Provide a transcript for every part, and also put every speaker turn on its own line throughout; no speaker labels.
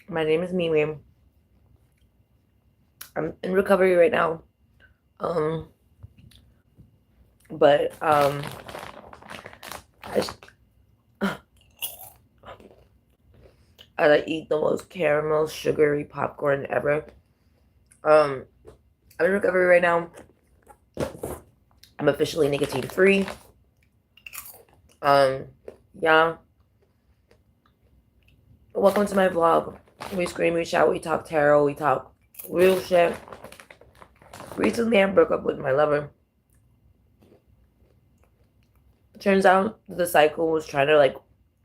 My name is Mimi. I'm in recovery right now. Um, but I, s- I like eat the most caramel sugary popcorn ever. Um, I'm in recovery right now. I'm officially nicotine free. Um, yeah. Welcome to my vlog. We scream, we shout, we talk tarot, we talk real shit. Recently, I broke up with my lover. Turns out the cycle was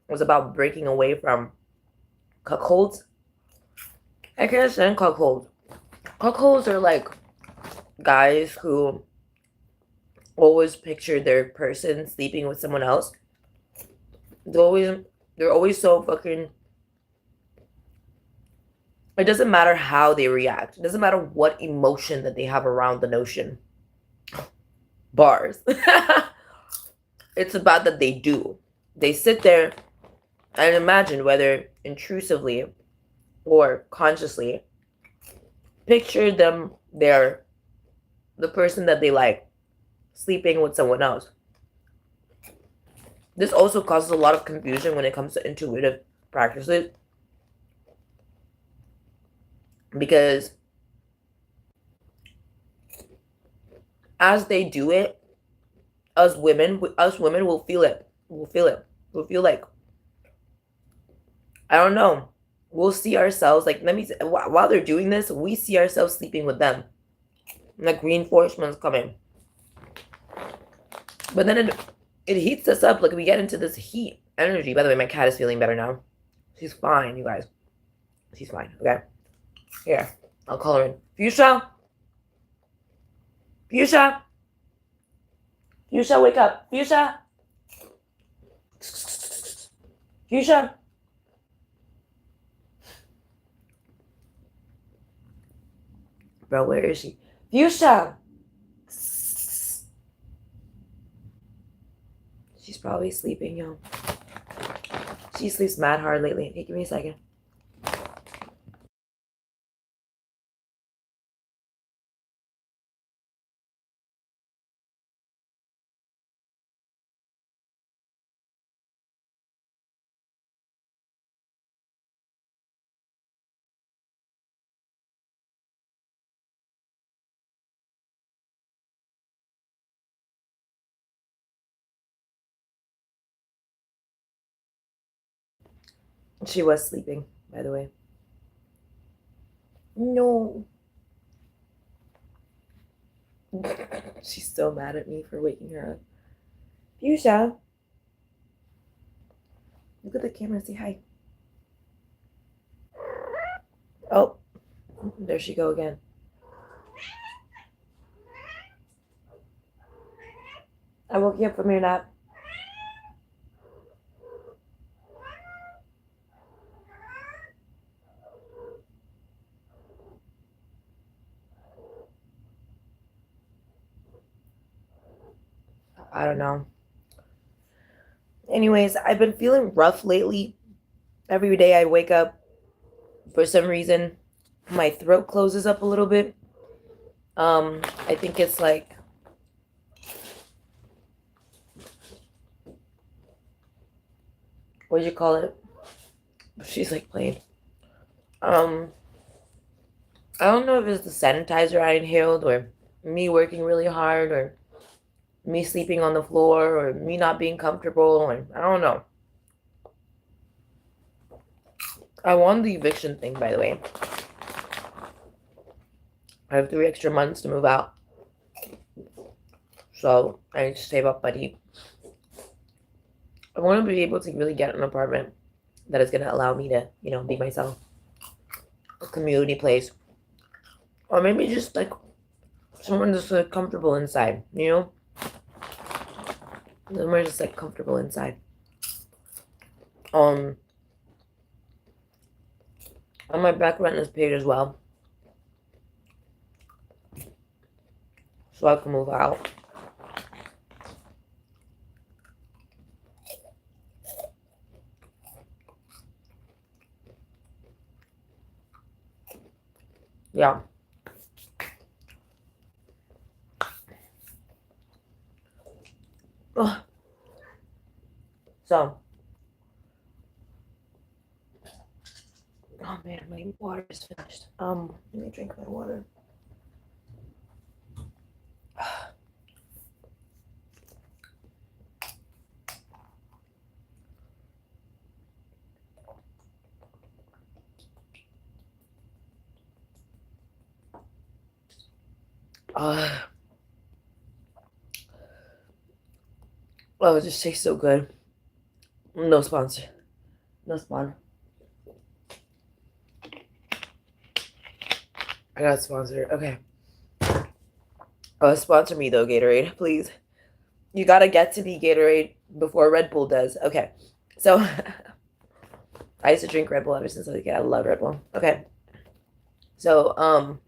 was about breaking away from cuckolds. I can't stand cuckolds. Cuckolds are like guys who always picture their person sleeping with someone else. They're always they're always so fucking. It doesn't matter how they react. It doesn't matter what emotion that they have around the notion. Bars. It's about that they do. They sit there and imagine, whether intrusively or consciously, picture them they're the person that they like sleeping with someone else. This also causes a lot of confusion when it comes to intuitive practices, because as they do it, us women will feel it. We'll feel it. We'll feel like, I don't know. We'll see ourselves like, let me while they're doing this, we see ourselves sleeping with them. Like reinforcements coming. But then it heats us up. Like we get into this heat energy. By the way, my cat is feeling better now. She's fine, you guys. She's fine. Okay. Here. I'll call her in. Fuchsia? Fuchsia? Fuchsia, wake up. Fuchsia? Fuchsia? Bro, where is she? Fuchsia! She's probably sleeping, yo. She sleeps mad hard lately. Okay, give me a second. She was sleeping, by the way. No. She's still mad at me for waking her up. Fuchsia, look at the camera. Say hi. Oh, there she go again. I woke you up from your nap. I don't know. Anyways, I've been feeling rough lately. Every day I wake up, for some reason, my throat closes up a little bit. I think it's like, what do you call it? She's like playing. Um, I don't know if it's the sanitizer I inhaled, or me working really hard, or me sleeping on the floor, or me not being comfortable, or I don't know. I won the eviction thing, by the way. I have 3 extra months to move out, so I need to save up money. I want to be able to really get an apartment that is going to allow me to, be myself. A community place. Or maybe just like somewhere that's like comfortable inside, Somewhere just like comfortable inside. Um, and my back rent is paid as well, so I can move out. Yeah. Ugh. So, oh man, my water is finished. Let me drink my water. Oh, it just tastes so good. No sponsor. No sponsor. I got sponsored. Okay. Sponsor me though, Gatorade, please. You gotta get to be Gatorade before Red Bull does. Okay. So I used to drink Red Bull ever since I was a kid. I love Red Bull. Okay. So,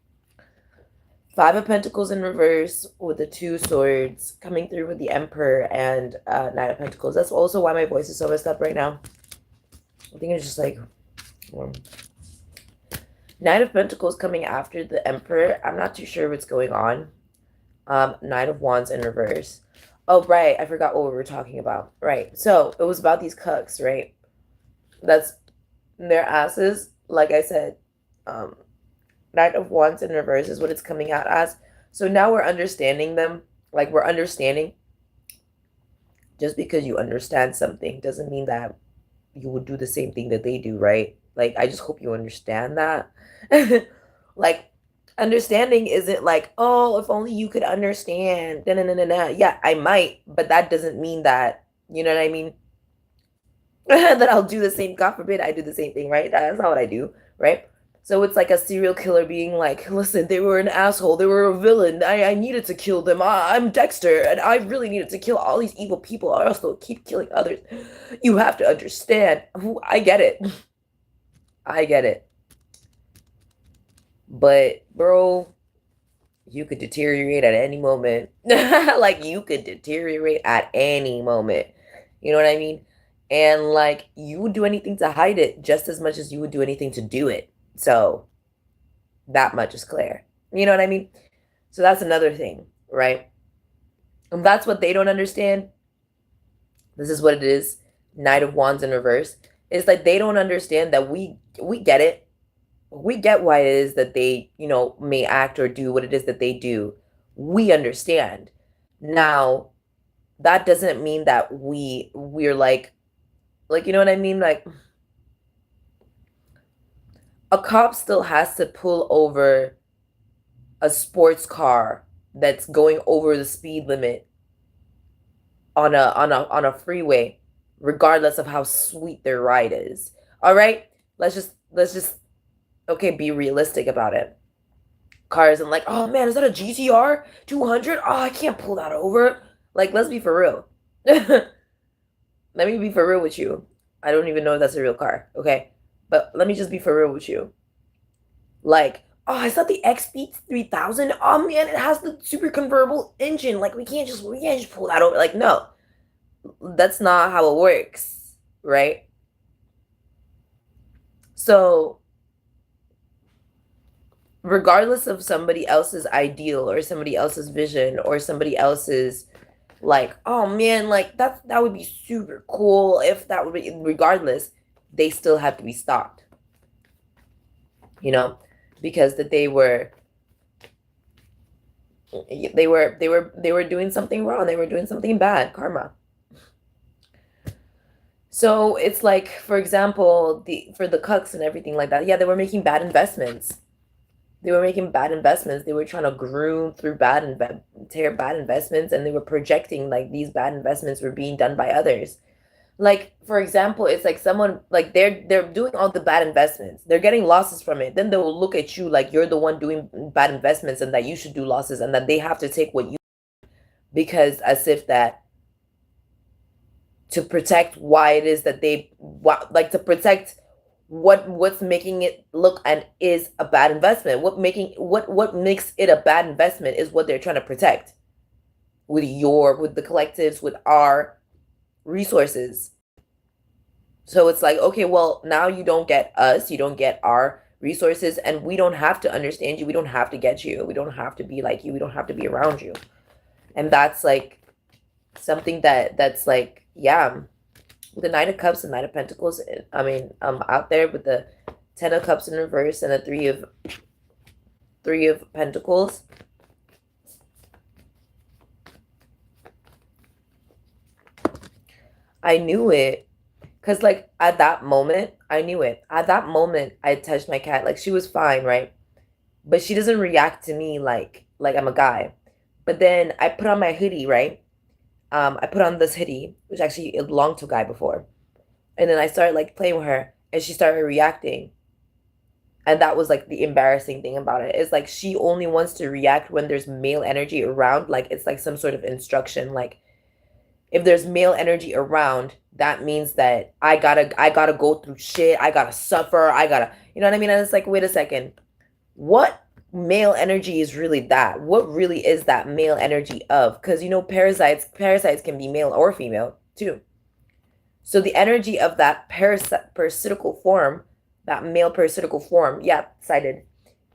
Five of Pentacles in reverse with the two swords coming through with the Emperor and Knight of Pentacles. That's also why my voice is so messed up right now. I think it's just like warm. Knight of Pentacles coming after the Emperor. I'm not too sure what's going on. Knight of Wands in reverse. Oh, right. I forgot what we were talking about. Right. So it was about these cucks, right? That's their asses. Like I said, Knight of Wands in reverse is what it's coming out as. So now we're understanding them. Like we're understanding. Just because you understand something doesn't mean that you would do the same thing that they do, right? Like, I just hope you understand that. Like, understanding isn't like, oh, if only you could understand. Da, na, na, na, na. Yeah, I might, but that doesn't mean that, you know what I mean? That I'll do the same. God forbid I do the same thing, right? That's not what I do, right? So it's like a serial killer being like, listen, they were an asshole. They were a villain. I needed to kill them. I'm Dexter, and I really needed to kill all these evil people. I also keep killing others. You have to understand. I get it. I get it. But, bro, you could deteriorate at any moment. Like, you could deteriorate at any moment. You know what I mean? And, like, you would do anything to hide it just as much as you would do anything to do it. So, that much is clear. You know what I mean? So, that's another thing, right? And that's what they don't understand. This is what it is. Knight of Wands in reverse. It's like they don't understand that we get it. We get why it is that they, you know, may act or do what it is that they do. We understand. Now, that doesn't mean that we're like, you know what I mean? Like, a cop still has to pull over a sports car that's going over the speed limit on a freeway, regardless of how sweet their ride is. All right? Let's just okay, be realistic about it. Cars and like, oh man, is that a GTR 200? Oh, I can't pull that over. Like, let's be for real. Let me be for real with you. I don't even know if that's a real car, okay? But let me just be for real with you. Like, oh, is that the XB 3000? Oh man, it has the super convertible engine. Like, we can't just pull that over. Like, no, that's not how it works, right? So, regardless of somebody else's ideal or somebody else's vision or somebody else's like, oh man, like that would be super cool if that would be, regardless, they still have to be stopped, you know, because that they were doing something wrong. They were doing something bad, karma. So it's like, for example, for the cucks and everything like that, yeah, they were making bad investments. They were making bad investments. They were trying to groom through bad investments, and they were projecting like these bad investments were being done by others. Like, for example, it's like someone like they're doing all the bad investments. They're getting losses from it. Then they will look at you like you're the one doing bad investments and that you should do losses and that they have to take what you, because as if that to protect why it is that they like to protect what's making it look and is a bad investment. What makes it a bad investment is what they're trying to protect with the collectives, with our resources. So it's like, okay, well, now you don't get us, you don't get our resources, and we don't have to understand you. We don't have to get you. We don't have to be like you. We don't have to be around you. And that's like something that's like, yeah, with the Knight of Cups and Knight of Pentacles, I mean, out there with the Ten of Cups in reverse and the Three of Pentacles. I knew it. Because, like, at that moment, I knew it. At that moment, I touched my cat. Like, she was fine, right? But she doesn't react to me like I'm a guy. But then I put on my hoodie, right? I put on this hoodie, which actually it belonged to a guy before. And then I started, like, playing with her. And she started reacting. And that was, like, the embarrassing thing about it. It's like she only wants to react when there's male energy around. Like, it's like some sort of instruction. Like, if there's male energy around, that means that I gotta go through shit. I gotta suffer. I gotta, you know what I mean? And it's like, wait a second. What male energy is really that? What really is that male energy of? Because, you know, parasites can be male or female too. So the energy of that parasitical form, that male parasitical form, yeah, cited.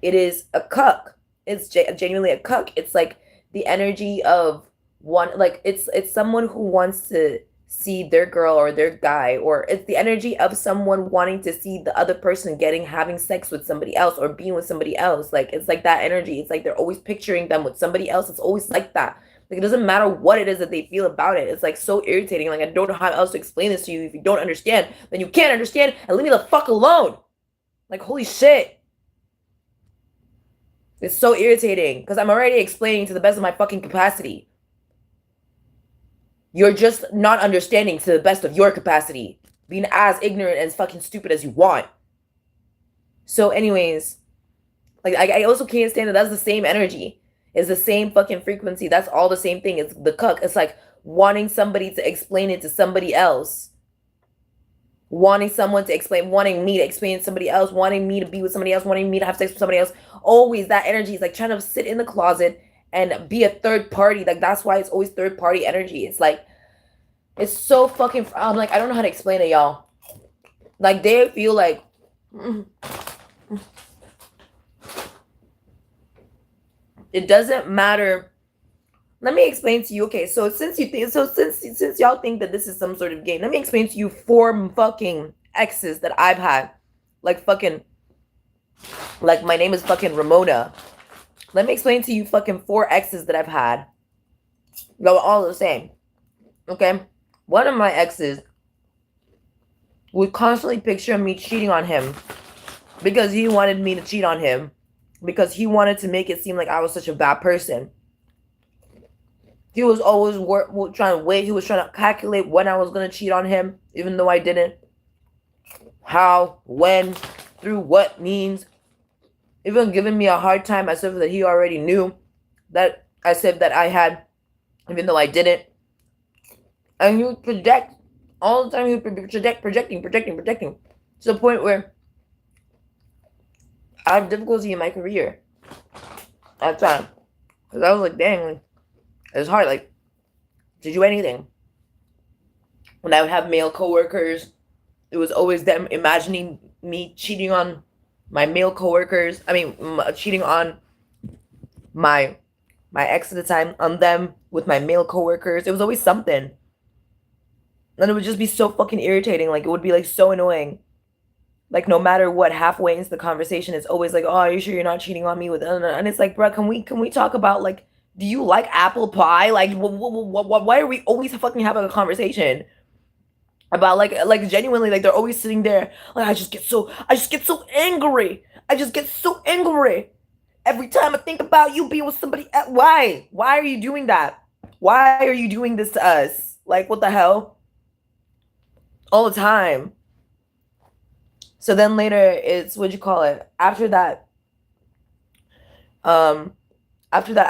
It is a cuck. It's genuinely a cuck. It's like the energy of one, like it's someone who wants to see their girl or their guy, or it's the energy of someone wanting to see the other person having sex with somebody else or being with somebody else. Like, it's like that energy. It's like they're always picturing them with somebody else. It's always like that. Like, it doesn't matter what it is that they feel about it. It's like so irritating. Like, I don't know how else to explain this to you. If you don't understand, then you can't understand, and leave me the fuck alone. Like, holy shit. It's so irritating because I'm already explaining to the best of my fucking capacity. You're just not understanding to the best of your capacity. Being as ignorant and as fucking stupid as you want. So anyways, like, I also can't stand that that's the same energy. It's the same fucking frequency. That's all the same thing. It's the cuck. It's like wanting somebody to explain it to somebody else. Wanting someone to explain, wanting me to explain to somebody else, wanting me to be with somebody else, wanting me to have sex with somebody else. Always that energy is like trying to sit in the closet and be a third party. Like, that's why it's always third party energy. It's like, it's so fucking, I'm like, I don't know how to explain it, y'all. Like, they feel like, it doesn't matter. Let me explain to you. Okay, so since y'all think that this is some sort of game, let me explain to you 4 fucking exes that I've had. Like, fucking, like, my name is fucking Ramona. Let me explain to you fucking 4 exes that I've had. They're all the same. Okay? One of my exes would constantly picture me cheating on him because he wanted me to cheat on him, because he wanted to make it seem like I was such a bad person. He was always trying to wait. He was trying to calculate when I was going to cheat on him, even though I didn't. How, when, through what means. Even giving me a hard time as if that he already knew that I said that I had, even though I didn't. And he would project all the time. He would projecting to the point where I have difficulty in my career at the time. Because I was like, dang, like, it's hard, like, to do anything. When I would have male coworkers, it was always them imagining me cheating on my male coworkers. I mean, cheating on my ex at the time, on them with my male coworkers. It was always something. And it would just be so fucking irritating. Like, it would be, like, so annoying. Like, no matter what, halfway into the conversation, it's always like, oh, are you sure you're not cheating on me with, and it's like, bro, can we talk about, like, do you like apple pie? Like, why are we always fucking having a conversation about, like genuinely, like, they're always sitting there, like, I just get so angry. I just get so angry every time I think about you being with somebody else. Why are you doing that? Why are you doing this to us? Like, what the hell? All the time. So then later, it's, what'd you call it? After that, I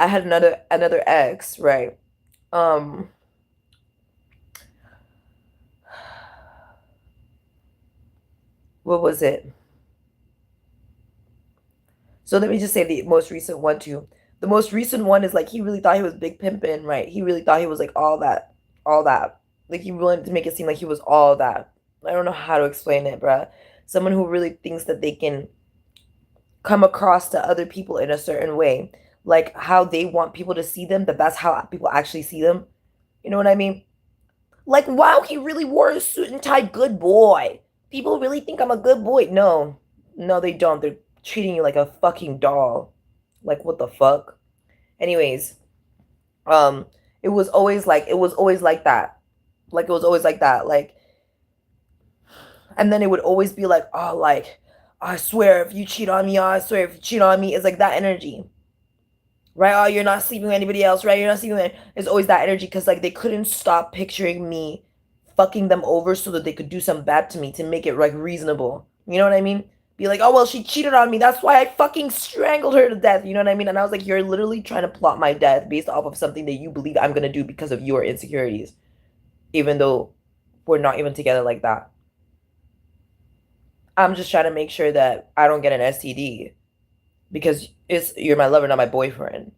had another ex, right? What was it? So let me just say the most recent one too. The most recent one is, like, he really thought he was big pimpin', right? He really thought he was, like, all that. Like, he wanted to make it seem like he was all that. I don't know how to explain it, bruh. Someone who really thinks that they can come across to other people in a certain way, like how they want people to see them, that's how people actually see them. You know what I mean? Like, wow, he really wore a suit and tie, good boy. People really think I'm a good boy. No, no, they don't. They're treating you like a fucking doll. Like, what the fuck? Anyways, um, it was always like that. Like, it was always like that. Like, and then it would always be like, oh, like, I swear if you cheat on me, oh, I swear if you cheat on me, it's like that energy. Right? Oh, you're not sleeping with anybody else, right? You're not sleeping with it's always that energy because like they couldn't stop picturing me fucking them over so that they could do something bad to me to make it like reasonable. You know what I mean? Be like, oh well, she cheated on me. That's why I fucking strangled her to death. You know what I mean? And I was like, you're literally trying to plot my death based off of something that you believe I'm gonna do because of your insecurities, even though we're not even together like that. I'm just trying to make sure that I don't get an STD because you're my lover, not my boyfriend.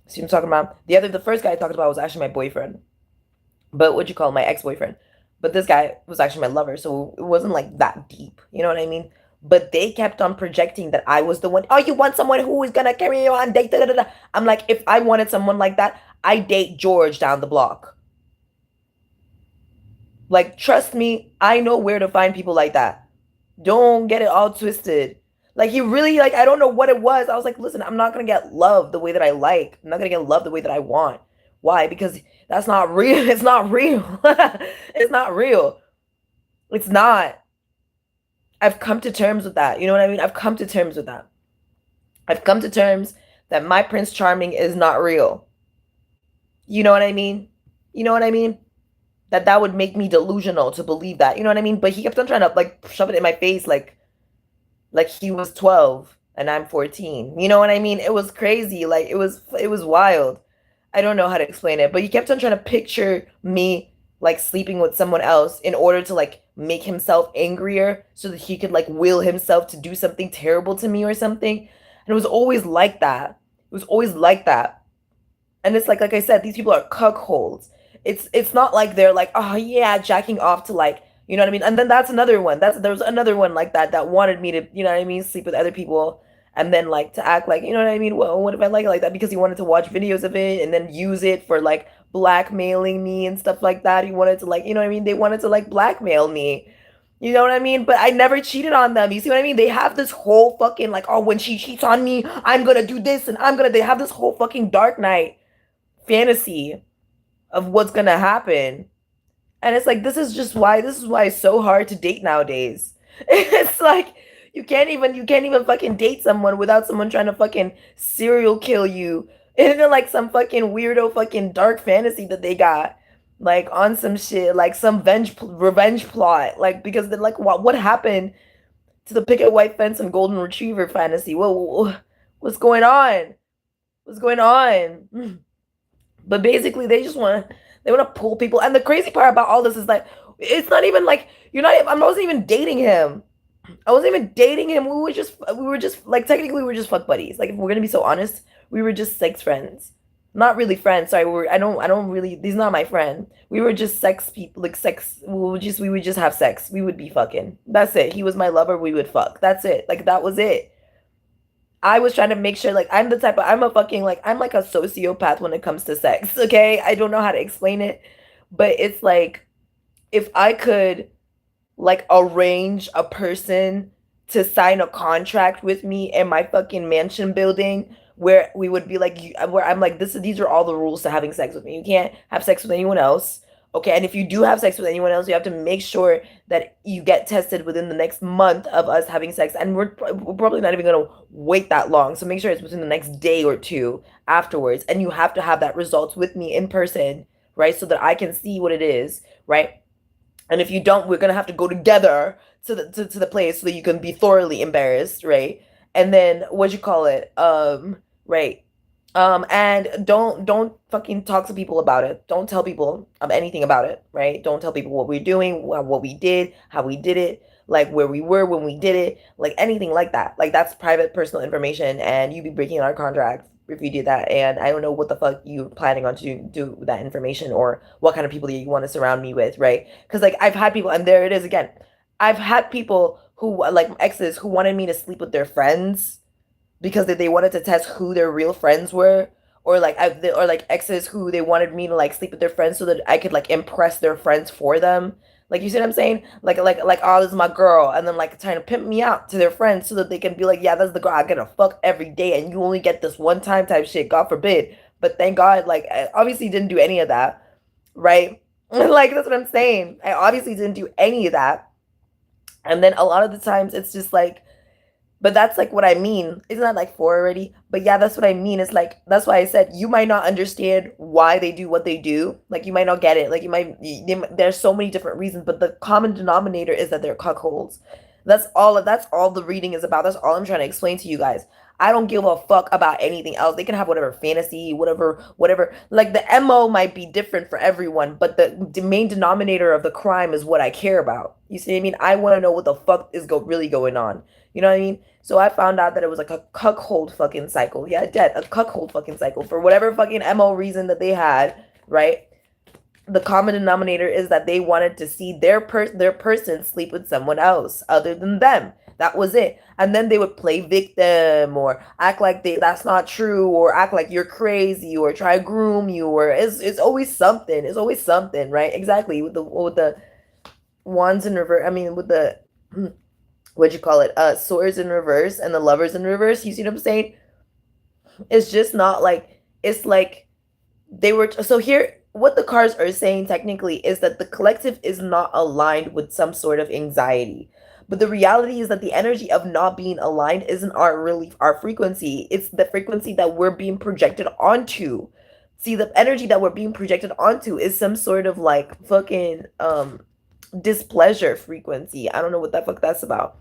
See what I'm talking about? The first guy I talked about was actually my boyfriend, but what you call my ex-boyfriend. But this guy was actually my lover, so it wasn't like that deep. You know what I mean? But they kept on projecting that I was the one. Oh, you want someone who is gonna carry you on date? Da, da, da, da. I'm like, if I wanted someone like that, I date George down the block. Like, trust me, I know where to find people like that. Don't get it all twisted. Like he really like I don't know what it was. I was like, listen, I'm not gonna get love the way that I like. I'm not gonna get love the way that I want. Why? Because that's not real. It's not real. It's not real. It's not. I've come to terms with that. You know what I mean? I've come to terms with that. I've come to terms that my Prince Charming is not real. You know what I mean? You know what I mean? That would make me delusional to believe that. You know what I mean? But he kept on trying to like shove it in my face like he was 12 and I'm 14. You know what I mean? It was crazy. Like it was wild. I don't know how to explain it, but he kept on trying to picture me like sleeping with someone else in order to like make himself angrier so that he could like will himself to do something terrible to me or something. And it was always like that. It was always like that. And it's like I said, these people are cuckolds. It's not like they're like, oh yeah, jacking off to like, you know what I mean? And then that's another one. There's another one like that wanted me to, you know what I mean, sleep with other people and then like to act like, you know what I mean? Well, what if I like it like that? Because he wanted to watch videos of it and then use it for like blackmailing me and stuff like that. He wanted to like, you know what I mean? They wanted to like blackmail me. You know what I mean? But I never cheated on them. You see what I mean? They have this whole fucking like, oh, when she cheats on me, I'm gonna do this and they have this whole fucking Dark Knight fantasy of what's gonna happen. And it's like this is why it's so hard to date nowadays. It's like you can't even fucking date someone without someone trying to fucking serial kill you. Into like some fucking weirdo fucking dark fantasy that they got. Like on some shit, like some revenge plot. Like because they're like what happened to the picket white fence and golden retriever fantasy? What's going on? What's going on? But basically, they want to pull people. And the crazy part about all this is like, it's not even like I wasn't even dating him. I wasn't even dating him. We were just like technically we were just fuck buddies. Like if we're gonna be so honest, we were just sex friends. Not really friends. Sorry, I don't really. He's not my friend. We were just sex people, like sex. We would just have sex. We would be fucking. That's it. He was my lover. We would fuck. That's it. Like that was it. I was trying to make sure like I'm a fucking like I'm like a sociopath when it comes to sex, okay? I don't know how to explain it, but it's like if I could like arrange a person to sign a contract with me in my fucking mansion building where we would be like where I'm like these are all the rules to having sex with me. You can't have sex with anyone else. Okay, and if you do have sex with anyone else, you have to make sure that you get tested within the next month of us having sex. And we're probably not even going to wait that long. So make sure it's within the next day or two afterwards. And you have to have that results with me in person, right? So that I can see what it is, right? And if you don't, we're going to have to go together to the place so that you can be thoroughly embarrassed, right? And then what you call it? Right. And don't fucking talk to people about it. Don't tell people anything about it, right? Don't tell people what we're doing, what we did, how we did it, like where we were when we did it, like anything like that. Like that's private personal information and you'd be breaking our contract if you did that. And I don't know what the fuck you planning on to do with that information or what kind of people you want to surround me with, right? Because like I've had people, and there it is again. I've had people who like exes who wanted me to sleep with their friends because they wanted to test who their real friends were, or like or like exes who they wanted me to like sleep with their friends so that I could like impress their friends for them. Like, you see what I'm saying? Like, oh, this is my girl, and then like trying to pimp me out to their friends so that they can be like, yeah, that's the girl I gotta fuck every day, and you only get this one time type shit. God forbid. But thank God, like, I obviously didn't do any of that, right? Like, that's what I'm saying. I obviously didn't do any of that. And then a lot of the times it's just like, but that's like what I mean. Isn't that like four already? But yeah, that's what I mean. It's like, that's why I said you might not understand why they do what they do. Like, you might not get it. Like, there's so many different reasons, but the common denominator is that they're cuckolds. That's all the reading is about. That's all I'm trying to explain to you guys. I don't give a fuck about anything else. They can have whatever fantasy, whatever. Like, the MO might be different for everyone, but the main denominator of the crime is what I care about. You see what I mean? I want to know what the fuck is really going on. You know what I mean? So I found out that it was like a cuckold fucking cycle. Yeah, dead. A cuckold fucking cycle. For whatever fucking MO reason that they had, right? The common denominator is that they wanted to see their person sleep with someone else other than them. That was it. And then they would play victim or act like that's not true, or act like you're crazy, or try to groom you, or it's always something. It's always something, right? Exactly. With the wands in reverse. I mean, with the what'd you call it? Swords in reverse and the lovers in reverse. You see what I'm saying? It's just not like, it's like they were. So here, what the cards are saying technically is that the collective is not aligned with some sort of anxiety. But the reality is that the energy of not being aligned isn't our frequency. It's the frequency that we're being projected onto. See, the energy that we're being projected onto is some sort of like fucking displeasure frequency. I don't know what the fuck that's about.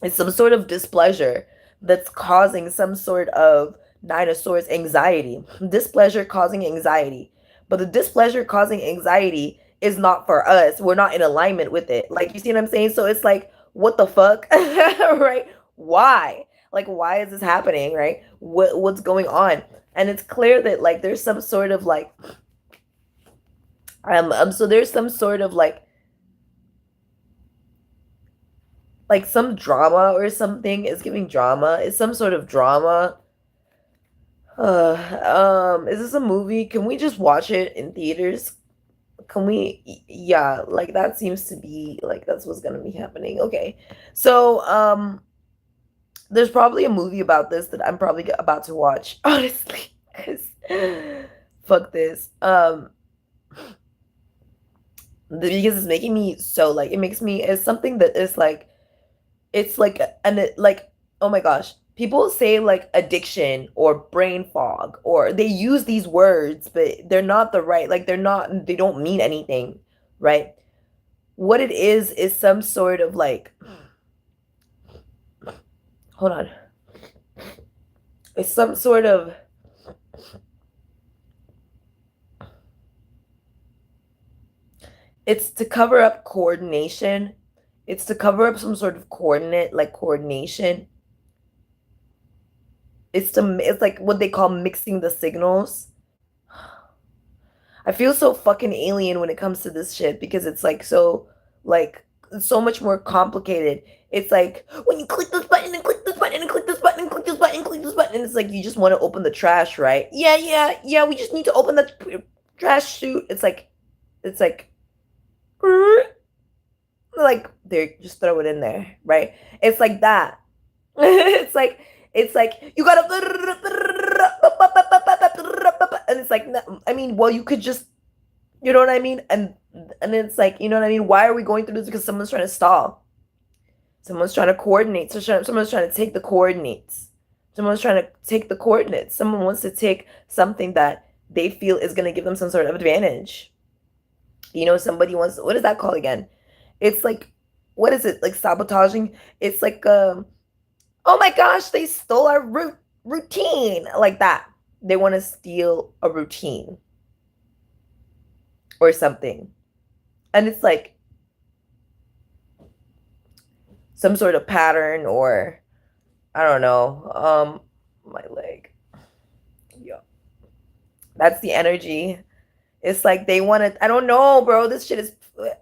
It's some sort of displeasure that's causing some sort of Nine of Swords anxiety. Displeasure causing anxiety. But the displeasure causing anxiety is not for us. We're not in alignment with it. Like, you see what I'm saying? So it's like, what the fuck? Right? Why? Like, why is this happening? Right? What's going on? And it's clear that like there's some sort of like so there's some sort of like some drama or something. Is giving drama. It's some sort of drama. Is this a movie? Can we just watch it in theaters? Can we? Yeah, like that seems to be like that's what's gonna be happening. Okay. So, there's probably a movie about this that I'm probably about to watch, honestly, because fuck this. Because it's making me so like, it makes me, it's something that is like, it's like, and it like, oh my gosh, people say like addiction or brain fog, or they use these words, but they're not the right, like they don't mean anything, right? What it is some sort of like, hold on. It's some sort of, it's to cover up coordination. It's to cover up some sort of coordination. It's like what they call mixing the signals. I feel so fucking alien when it comes to this shit because it's like so much more complicated. It's like when you click this button and click this button and click this button and click this button and click this button, and it's like you just want to open the trash, right? Yeah, we just need to open the trash chute. It's like there, just throw it in there, right? It's like that. it's like you gotta, and it's like, I mean, well, you could just, you know what I mean? And it's like, you know what I mean? Why are we going through this? Because someone's trying to stall. Someone's trying to coordinate. So someone's trying to take the coordinates. Someone's trying to take the coordinates. Someone wants to take something that they feel is going to give them some sort of advantage. You know, somebody wants, what is that called again? It's like, what is it? Like sabotaging? It's like, oh my gosh, they stole our routine. Like that. They want to steal a routine or something. And it's like some sort of pattern, or I don't know. My leg. Yeah. That's the energy. It's like they want to, I don't know, bro. This shit is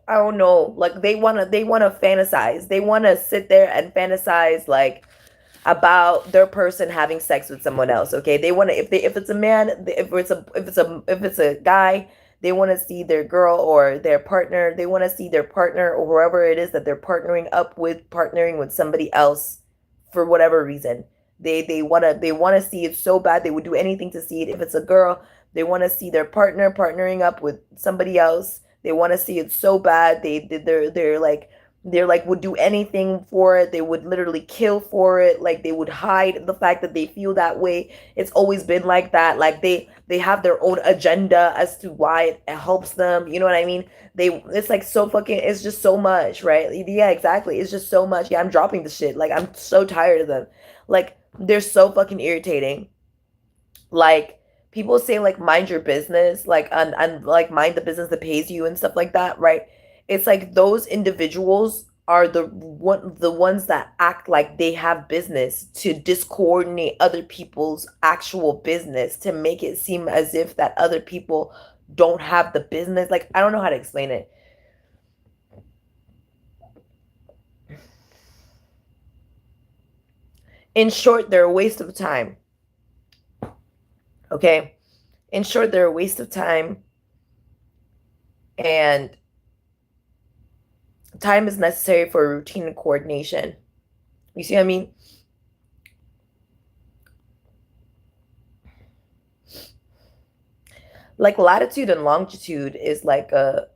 I don't know, like they wanna fantasize. They wanna sit there and fantasize like about their person having sex with someone else. Okay, they want to, if it's a man, if it's a guy, they want to see their girl or their partner, they want to see their partner or whoever it is that they're partnering with somebody else for whatever reason. They want to see it so bad they would do anything to see it. If it's a girl, they want to see their partner partnering up with somebody else. They want to see it so bad. They're like would do anything for it. They would literally kill for it. Like they would hide the fact that they feel that way. It's always been like that. Like they have their own agenda as to why it helps them. You know what I mean? It's like so fucking, it's just so much, right? Yeah, exactly. It's just so much. Yeah, I'm dropping the shit. Like I'm so tired of them. Like they're so fucking irritating. Like people say like mind your business, like and like mind the business that pays you and stuff like that, right? It's like those individuals are the ones that act like they have business to discoordinate other people's actual business to make it seem as if that other people don't have the business. Like I don't know how to explain it. In short, they're a waste of time. Okay? In short, they're a waste of time, and time is necessary for routine and coordination. You see what I mean? Like latitude and longitude is like a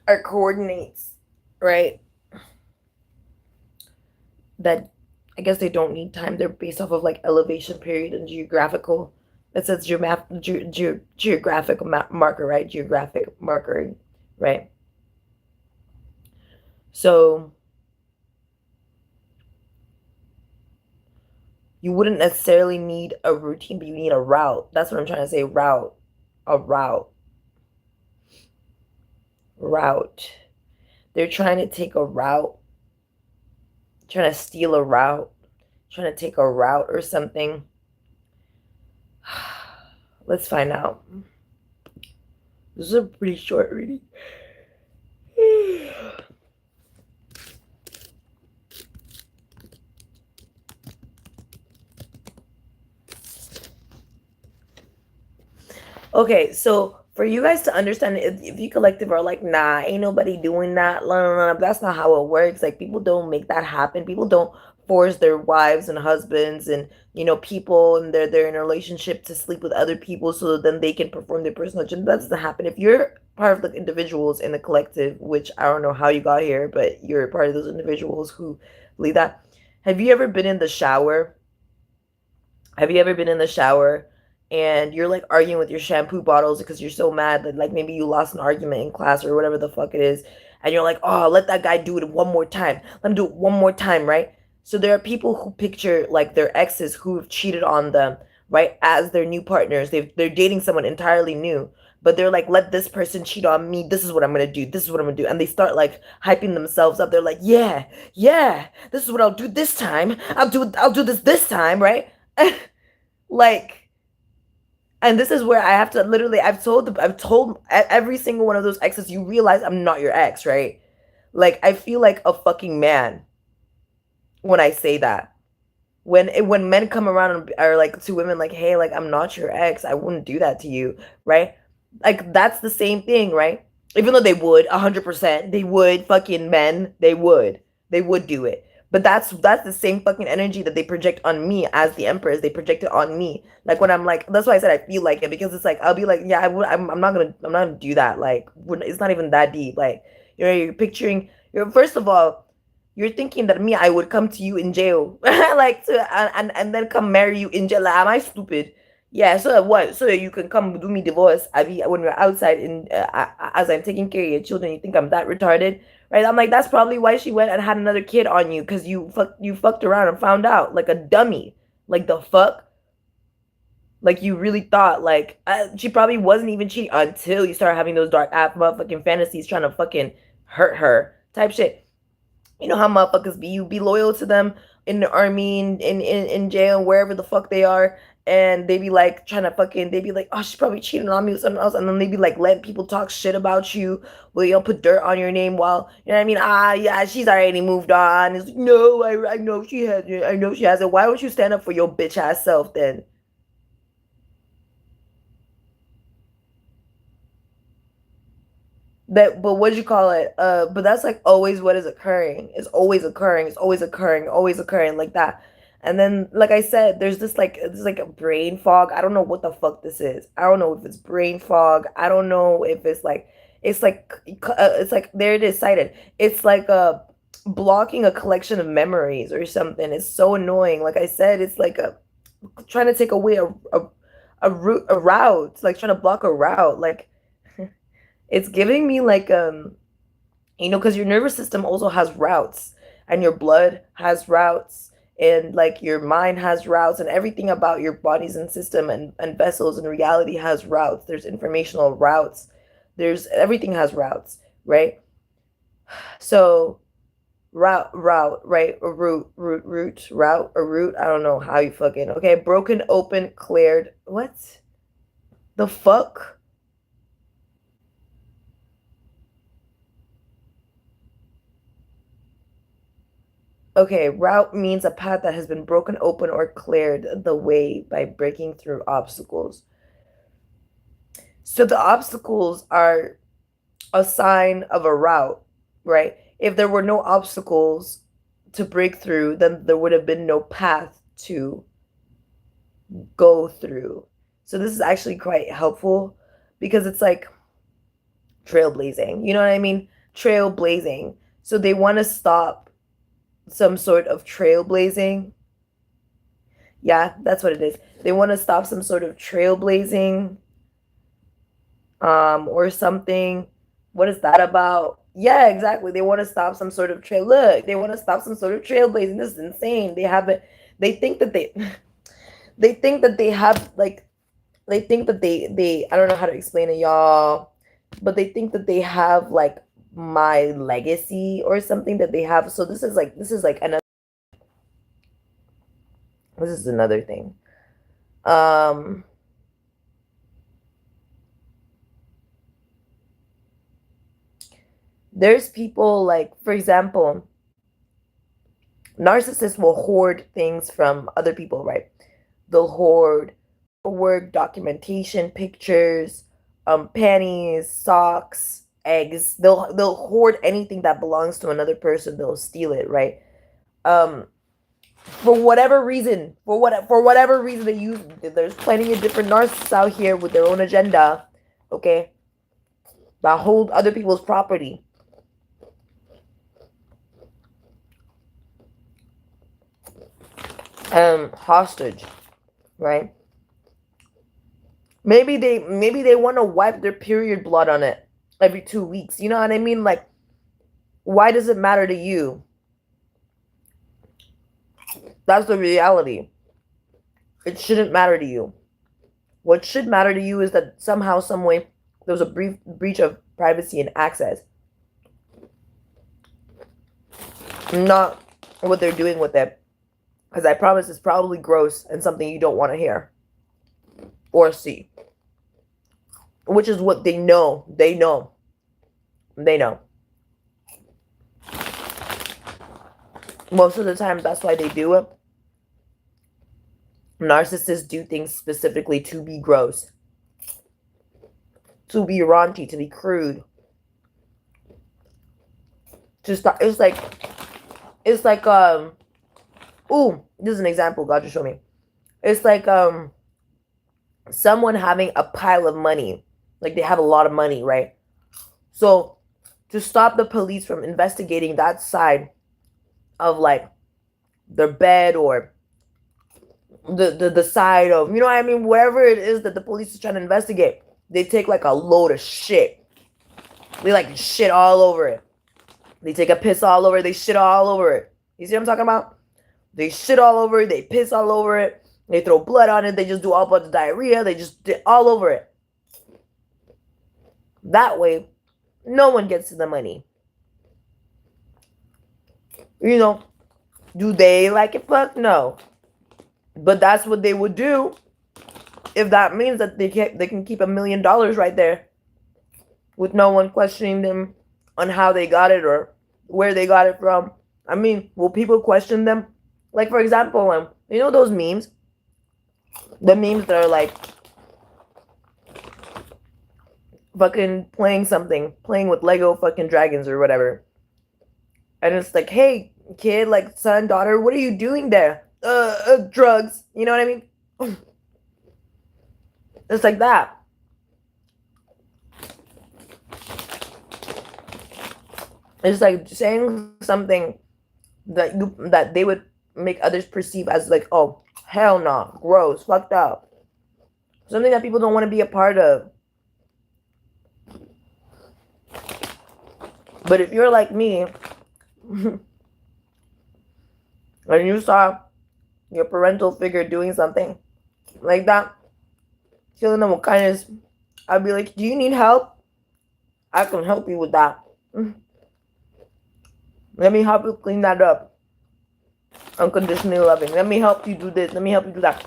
are coordinates, right? That I guess they don't need time. They're based off of like elevation period and geographical. It says geographic marker, right? Geographic marker, right? So you wouldn't necessarily need a routine, but you need a route. That's what I'm trying to say. Route, a route, route. They're trying to take a route, trying to steal a route, trying to take a route or something. Let's find out. This is a pretty short reading. Okay, so for you guys to understand, if you collective are like, nah, ain't nobody doing that, blah, blah, blah, that's not how it works. Like people don't make that happen. People don't force their wives and husbands and people, and they're in a relationship to sleep with other people so then they can perform their personal agenda. That doesn't happen. If you're part of the individuals in the collective, which I don't know how you got here, but you're part of those individuals who believe that. Have you ever been in the shower? Have you ever been in the shower and you're like arguing with your shampoo bottles because you're so mad that like maybe you lost an argument in class or whatever the fuck it is, and you're like, oh, let that guy do it one more time. Let him do it one more time, right? So there are people who picture like their exes who have cheated on them, right, as their new partners. They're dating someone entirely new, but they're like, let this person cheat on me. This is what I'm gonna do. This is what I'm gonna do. And they start like hyping themselves up. They're like, yeah, yeah, this is what I'll do this time. I'll do this time, right? Like, and this is where I have to literally, I've told every single one of those exes, you realize I'm not your ex, right? Like I feel like a fucking man when I say that. When men come around and are like to women like, hey, like I'm not your ex, I wouldn't do that to you, right? Like that's the same thing, right? Even though they would 100%, they would, fucking men, they would do it. But that's the same fucking energy that they project on me as the empress. They project it on me. Like when I'm like, that's why I said I feel like it, because it's like I'll be like, yeah, I'm not gonna do that. Like it's not even that deep. Like you're picturing. First of all, you're thinking that me, I would come to you in jail, like and then come marry you in jail. Like, am I stupid? Yeah. So that what? So that you can come do me divorce. I be when we're outside in as I'm taking care of your children. You think I'm that retarded? Right? I'm like, that's probably why she went and had another kid on you, because you fucked around and found out like a dummy. Like the fuck? Like you really thought like she probably wasn't even cheating until you start having those dark ass motherfucking fantasies trying to fucking hurt her type shit. You know how motherfuckers be. You be loyal to them in the army, in jail, wherever the fuck they are. And they be like trying to fucking, they be like, oh, she's probably cheating on me with someone else. And then they be like letting people talk shit about you. Well, you know, put dirt on your name while, you know what I mean? Ah, yeah, she's already moved on. It's like, no, I know she hasn't. I know she hasn't. Why don't you stand up for your bitch ass self then? That, but what do you call it? But that's like always what is occurring. It's always occurring. It's always occurring. Always occurring like that. And then, like I said, there's this like it's like a brain fog. I don't know what the fuck this is. I don't know if it's brain fog. I don't know if it's like there it is cited. It's like a blocking a collection of memories or something. It's so annoying. Like I said, it's like a trying to take away a route. It's like trying to block a route. Like it's giving me like you know, because your nervous system also has routes, and your blood has routes, and like your mind has routes, and everything about your bodies and system and vessels and reality has routes. There's informational routes. There's everything has routes, right? So route, right? Or route, or route. I don't know how you fucking okay. Broken open, cleared. What the fuck? Okay, route means a path that has been broken open or cleared the way by breaking through obstacles. So the obstacles are a sign of a route, right? If there were no obstacles to break through, then there would have been no path to go through. So this is actually quite helpful because it's like trailblazing. You know what I mean? Trailblazing. So they want to stop some sort of trailblazing. Yeah, that's what it is. They want to stop some sort of trailblazing or something. What is that about? Yeah, exactly. They want to stop some sort of trail. Look, they want to stop some sort of trailblazing. This is insane. They haven't they think that they think that they have like they think that they I don't know how to explain it, y'all, but they think that they have like my legacy or something that they have. So this is like another this is another thing. Um there's people like, for example, narcissists will hoard things from other people, right? They'll hoard work, documentation, pictures, panties, socks, eggs. They'll hoard anything that belongs to another person. They'll steal it, right? Um, for whatever reason, for whatever reason they use. There's plenty of different narcissists out here with their own agenda, okay, that hold other people's property. Hostage, right? Maybe they want to wipe their period blood on it every 2 weeks. You know what I mean? Like, why does it matter to you? That's the reality. It shouldn't matter to you. What should matter to you is that somehow, some way, there was a brief breach of privacy and access, not what they're doing with it. Because I promise it's probably gross and something you don't want to hear or see. Which is what they know. They know. They know. Most of the time, that's why they do it. Narcissists do things specifically to be gross, to be raunchy, to be crude. To start, it's like ooh, this is an example God just showed me. It's like someone having a pile of money. Like they have a lot of money, right? So to stop the police from investigating that side of like their bed or the side of, you know what I mean, wherever it is that the police is trying to investigate, they take like a load of shit. They like shit all over it. They take a piss all over it. They shit all over it. You see what I'm talking about? They shit all over it. They piss all over it. They throw blood on it. They just do all bunch of diarrhea. They just did all over it. That way, no one gets to the money. You know, do they like it? Fuck no. But that's what they would do if that means that they can keep $1 million right there with no one questioning them on how they got it or where they got it from. I mean, will people question them? Like, for example, you know those memes? The memes that are like fucking playing with Lego fucking dragons or whatever. And it's like, hey, kid, like son, daughter, what are you doing there? Drugs. You know what I mean? It's like that. It's like saying something that they would make others perceive as like, oh, hell no, gross, fucked up. Something that people don't want to be a part of. But if you're like me, and you saw your parental figure doing something like that, killing them with kindness, I'd be like, do you need help? I can help you with that. Let me help you clean that up. Unconditionally loving. Let me help you do this. Let me help you do that.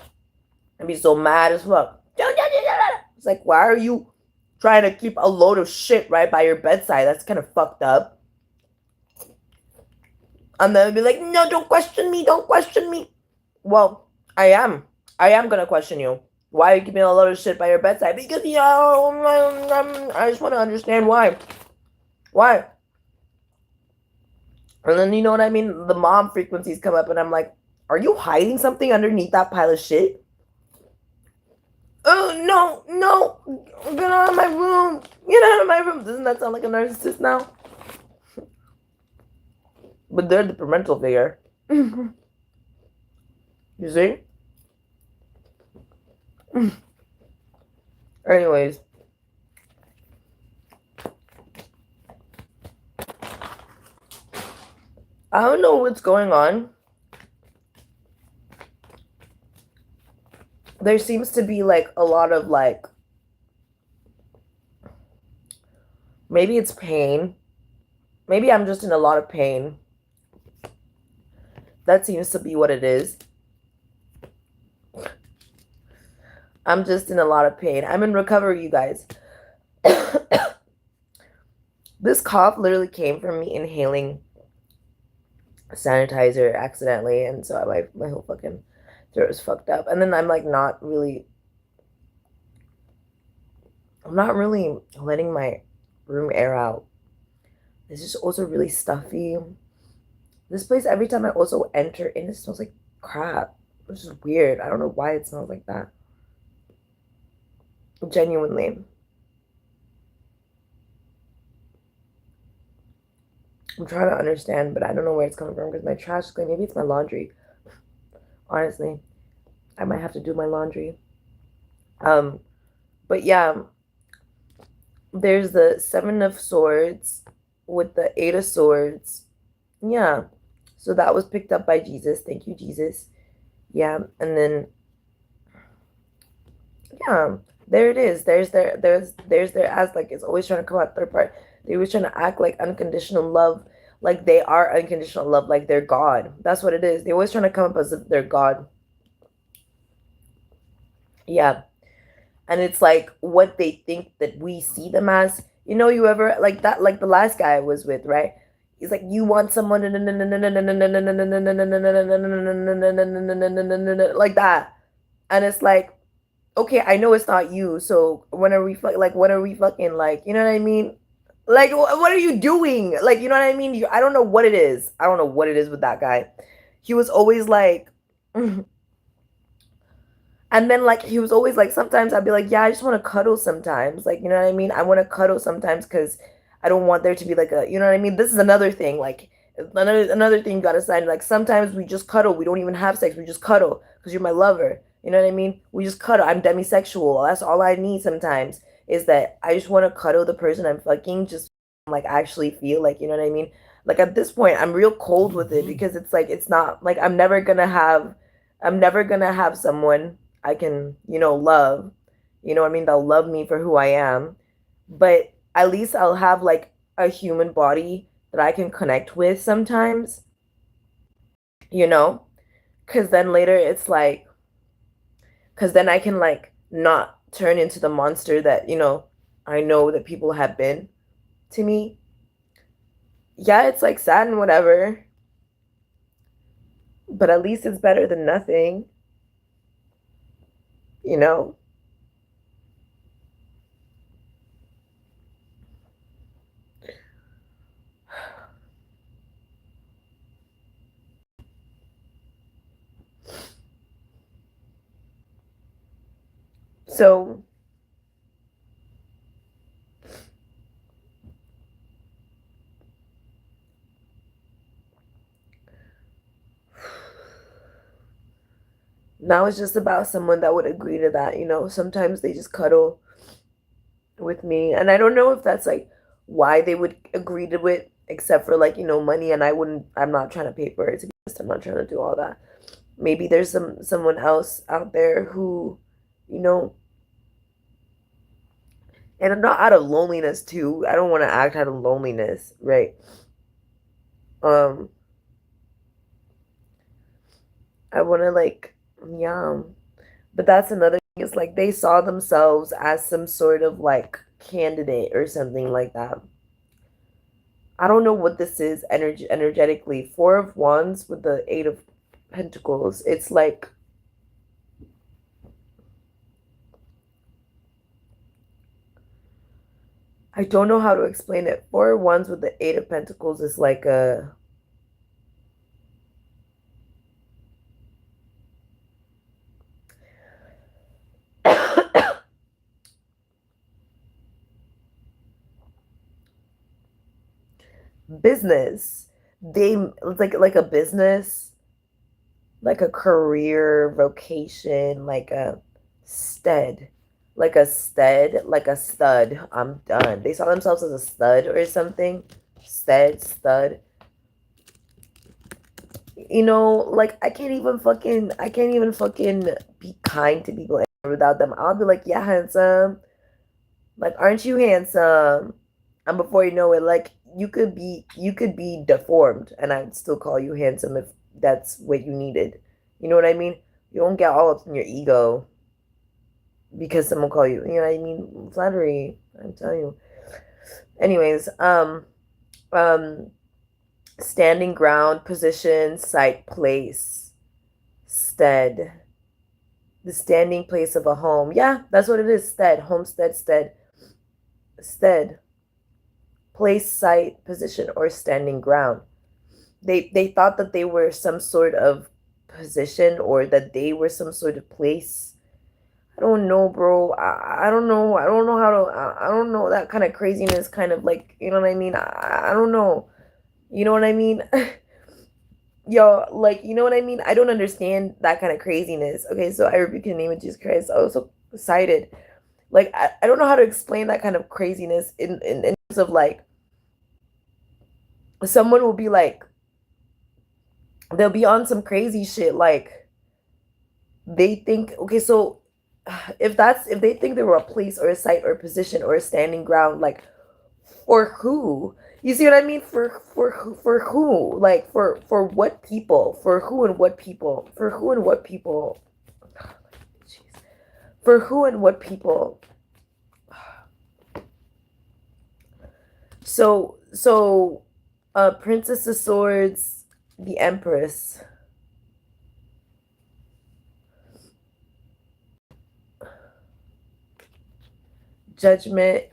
I'd be so mad as fuck. It's like, why are you trying to keep a load of shit right by your bedside? That's kind of fucked up. And then I'd be like, no, don't question me. Don't question me. Well, I am. I am going to question you. Why are you keeping a load of shit by your bedside? Because, I just want to understand why. Why? And then, you know what I mean? The mom frequencies come up and I'm like, are you hiding something underneath that pile of shit? Oh, no. Get out of my room. Get out of my room. Doesn't that sound like a narcissist now? But they're the parental figure. You see? Anyways. I don't know what's going on. There seems to be like a lot of like, maybe it's pain. Maybe I'm just in a lot of pain. That seems to be what it is. I'm just in a lot of pain. I'm in recovery, you guys. This cough literally came from me inhaling sanitizer accidentally, and so my whole fucking throat is fucked up. And then I'm like I'm not really letting my room air out. It's just also really stuffy. This place, every time I also enter in, it smells like crap, which is weird. I don't know why it smells like that. Genuinely. I'm trying to understand, but I don't know where it's coming from because my trash is clean. Maybe it's my laundry. Honestly, I might have to do my laundry. But yeah, there's the Seven of Swords with the Eight of Swords. Yeah, so that was picked up by Jesus. Thank you, Jesus. Yeah, and then yeah, there it is. There's their as like it's always trying to come out third part. They always trying to act like unconditional love, like they are unconditional love, like they're God. That's what it is. They always trying to come up as if they're God. Yeah. And it's like what they think that we see them as. You know, you ever like that, like the last guy I was with, right? He's like, you want someone like that. And it's like, okay, I know it's not you. So when are we like, when are we fucking like, you know what I mean? Like, what are you doing? Like, you know what I mean? I don't know what it is. I don't know what it is with that guy. He was always like, and then like he was always like, sometimes I'd be like, yeah, I just want to cuddle sometimes. Like, you know what I mean? I want to cuddle sometimes because I don't want there to be like a, you know what I mean? This is another thing. Like another thing you gotta sign. Like sometimes we just cuddle. We don't even have sex. We just cuddle because you're my lover. You know what I mean? We just cuddle. I'm demisexual. That's all I need sometimes is that I just want to cuddle the person I'm fucking, just like actually feel like, you know what I mean? Like at this point, I'm real cold with it because it's like, it's not like I'm never gonna have someone I can, love. You know what I mean? They'll love me for who I am. But at least I'll have like a human body that I can connect with sometimes. you know? Because then later it's like, because then I can like not turn into the monster that, I know that people have been to me. Yeah, it's like sad and whatever, but at least it's better than nothing, you know? So, now it's just about someone that would agree to that, Sometimes they just cuddle with me, and I don't know if that's like why they would agree to it, except for like, money, and I'm not trying to pay for it, to be honest. I'm not trying to do all that. Maybe there's someone else out there who, you know, and not out of loneliness too. I don't want to act out of loneliness, right? Um, I want to like, yeah. But that's another thing. It's like they saw themselves as some sort of like candidate or something like that. I don't know what this is energetically. Four of Wands with the Eight of Pentacles. It's like I don't know how to explain it. Four of Wands with the Eight of Pentacles is like a business. It's like a business, like a career vocation, like a stead, like a stud. I'm done. They saw themselves as a stud or something. Stud. Like I can't even fucking be kind to people without them. I'll be like, yeah, handsome. Like, aren't you handsome? And before you know it, like you could be deformed and I'd still call you handsome if that's what you needed. You know what I mean? You don't get all up in your ego because someone call you, what I mean? Flattery, I'm telling you. Anyways, um, standing ground, position, site, place, stead. The standing place of a home. Yeah, that's what it is. Stead, homestead, stead, place, site, position, or standing ground. They thought that they were some sort of position or that they were some sort of place. I don't know, bro. I don't know. I don't know how to. I don't know, that kind of craziness. Kind of like, you know what I mean. I don't know. You know what I mean? Yo, like, you know what I mean? I don't understand that kind of craziness. Okay, so I rebuke in the name of Jesus Christ. I was so excited. Like, I don't know how to explain that kind of craziness in terms of like someone will be like, they'll be on some crazy shit. Like, they think, okay, so if they think they were a place or a site or a position or a standing ground, like, for who? You see what I mean? For who? Like, for what people? For who and what people? For who and what people? Jeez. For who and what people? So Princess of Swords, the Empress, Judgment.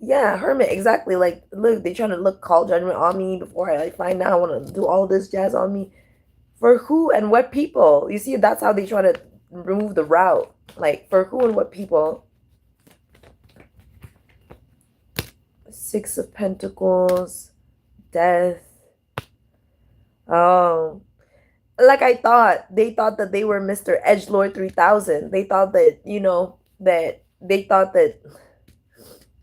Yeah, Hermit, exactly. Like, look, they trying to call judgment on me before I like find out I want to do all this jazz on me. For who and what people? You see, that's how they try to remove the route. Like, for who and what people? Six of Pentacles, Death. Oh, like they thought that they were Mr. Edgelord 3000. They thought that, that they thought that,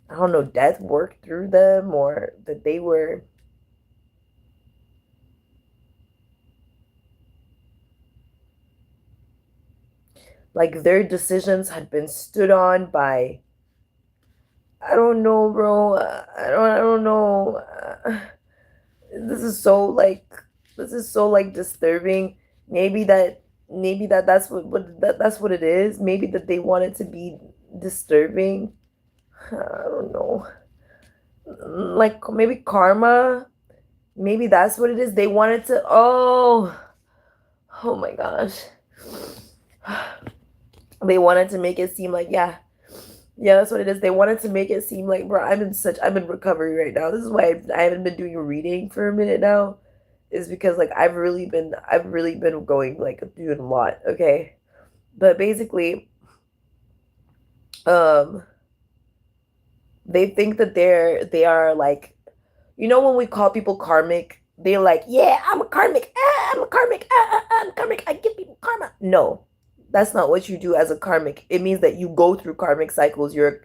I don't know, death worked through them, or that they were like their decisions had been stood on by, I don't know, bro. I don't know. This is so like This is so like disturbing. That's what it is. Maybe that they want it to be disturbing. I don't know. Like maybe karma. Maybe that's what it is. They wanted to. Oh my gosh. They wanted to make it seem like, yeah, yeah, that's what it is. They wanted to make it seem like, bro, I'm in recovery right now. This is why I haven't been doing a reading for a minute now, is because like I've really been going like doing a lot. Okay, but basically, um, they think that they are like, you know, when we call people karmic, they're like, yeah, I'm a karmic, I'm a karmic, I'm karmic, I give people karma. No, that's not what you do as a karmic. It means that you go through karmic cycles. You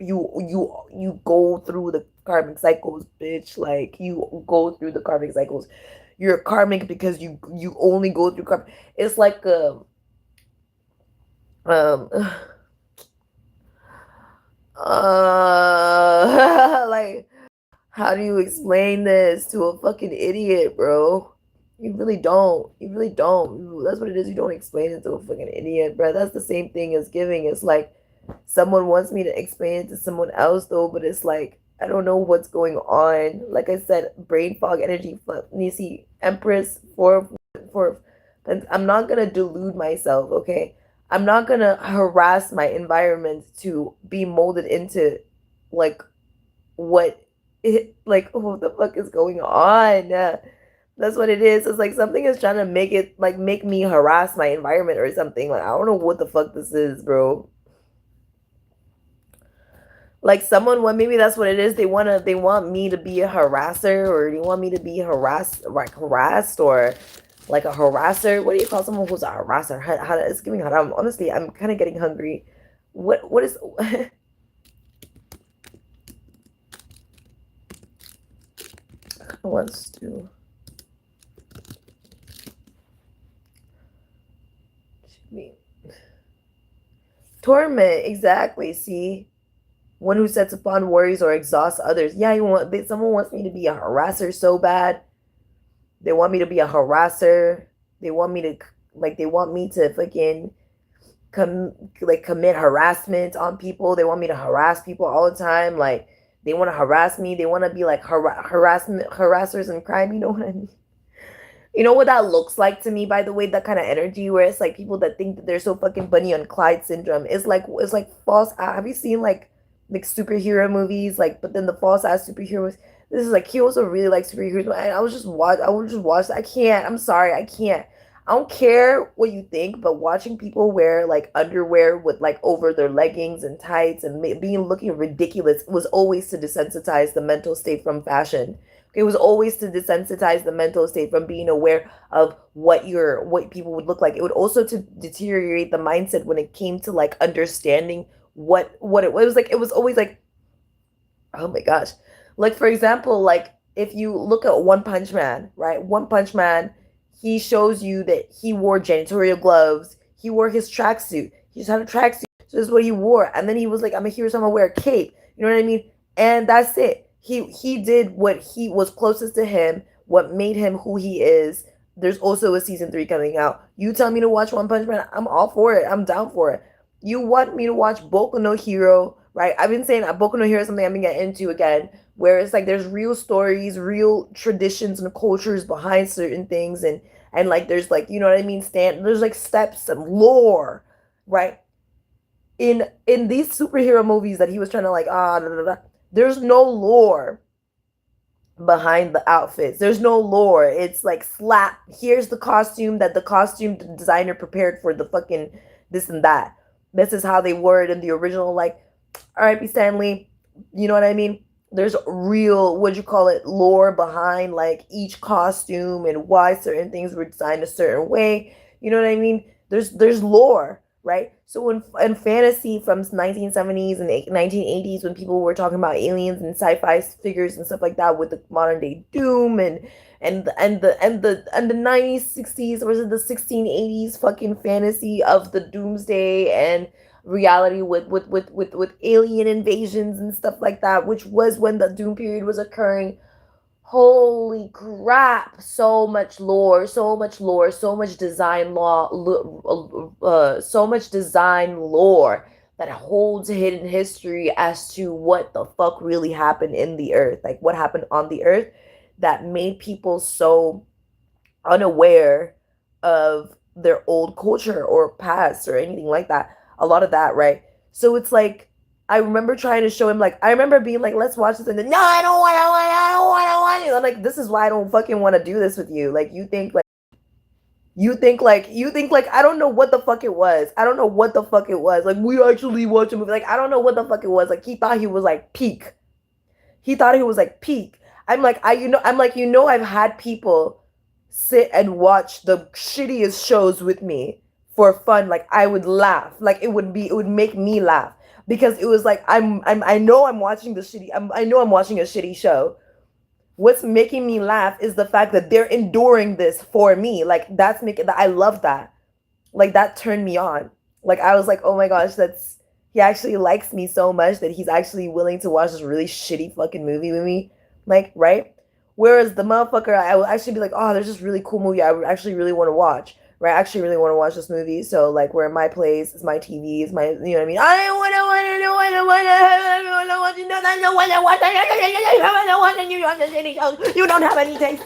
go through the karmic cycles, bitch. Like you go through the karmic cycles. You're karmic because you only go through karmic. It's like um like, how do you explain this to a fucking idiot, bro? You really don't. You really don't. That's what it is. You don't explain it to a fucking idiot, bro. That's the same thing as giving. It's like someone wants me to explain it to someone else, though, but it's like, I don't know what's going on. Like I said, brain fog, energy, you see, Empress, for, and I'm not going to delude myself, okay? I'm not going to harass my environment to be molded into, like, what like, oh, what the fuck is going on? That's what it is. It's like something is trying to make it like make me harass my environment or something. Like I don't know what the fuck this is, bro. Like someone, what, maybe that's what it is. They want me to be a harasser, or they want me to be harassed, or like a harasser. What do you call someone who's a harasser? It's giving haram. Honestly, I'm kind of getting hungry. What is wants to me torment, exactly. See, one who sets upon worries or exhausts others. Yeah, someone wants me to be a harasser so bad. They want me to be a harasser. They want me to they want me to fucking commit harassment on people. They want me to harass people all the time. Like they want to harass me. They want to be like harassers in crime. You know what I mean? You know what that looks like to me, by the way, that kind of energy where it's like people that think that they're so fucking Bunny and Clyde syndrome. It's like false. Have you seen like superhero movies? Like, but then the false ass superheroes. This is like he also really likes superheroes. I would just watch. I can't. I'm sorry. I can't. I don't care what you think, but watching people wear like underwear with like over their leggings and tights and being looking ridiculous was always to desensitize the mental state from fashion. It was always to desensitize the mental state from being aware of what people would look like. It would also to deteriorate the mindset when it came to like understanding what it was like. It was always like, oh my gosh. Like for example, like if you look at One Punch Man, right? One Punch Man, he shows you that he wore janitorial gloves. He wore his tracksuit. He just had a tracksuit. So this is what he wore. And then he was like, I'm a hero, so I'm gonna wear a cape. You know what I mean? And that's it. He did what he was closest to him, what made him who he is. There's also a season 3 coming out. You tell me to watch One Punch Man, I'm all for it. I'm down for it. You want me to watch Boku no Hero, right? I've been saying Boku no Hero is something I'm gonna get into again, where it's like there's real stories, real traditions and cultures behind certain things, and like there's like, you know what I mean, there's like steps and lore, right? In these superhero movies that he was trying to like there's no lore behind the outfits. There's no lore. It's like slap. Here's the costume that the costume designer prepared for the fucking this and that. This is how they wore it in the original. Like, R.I.P. Stanley. You know what I mean? There's real, what'd you call it, lore behind like each costume and why certain things were designed a certain way. You know what I mean? There's lore, right? So in fantasy from 1970s and 1980s, when people were talking about aliens and sci-fi figures and stuff like that, with the modern day Doom and the 90s, 60s, or was it the 1680s fucking fantasy of the doomsday and reality with alien invasions and stuff like that, which was when the Doom period was occurring. Holy crap, so much lore, so much lore, so much design so much design lore that holds hidden history as to what the fuck really happened in the earth, like what happened on the earth that made people so unaware of their old culture or past or anything like that. A lot of that, right? So it's like I remember trying to show him, like I remember being like, let's watch this, and then no, I don't want, I don't want, I don't want, I don't want. I'm like, this is why I don't fucking want to do this with you. Like you think like I don't know what the fuck it was. I don't know what the fuck it was. Like we actually watched a movie. Like I don't know what the fuck it was. Like he thought he was like peak. He thought he was like peak. I'm like, I've had people sit and watch the shittiest shows with me for fun. Like I would laugh. Like it would make me laugh because it was like I know I'm watching I know I'm watching a shitty show. What's making me laugh is the fact that they're enduring this for me. Like that's making that I love that. Like that turned me on. Like I was like, oh my gosh, that's he actually likes me so much that he's actually willing to watch this really shitty fucking movie with me. Like, right? Whereas the motherfucker, I would actually be like, oh, there's this really cool movie I would actually really want to watch. Right? I actually really want to watch this movie. So like we're in my place, it's my TV, it's my you know what I mean? I don't wanna watch you don't have any taste.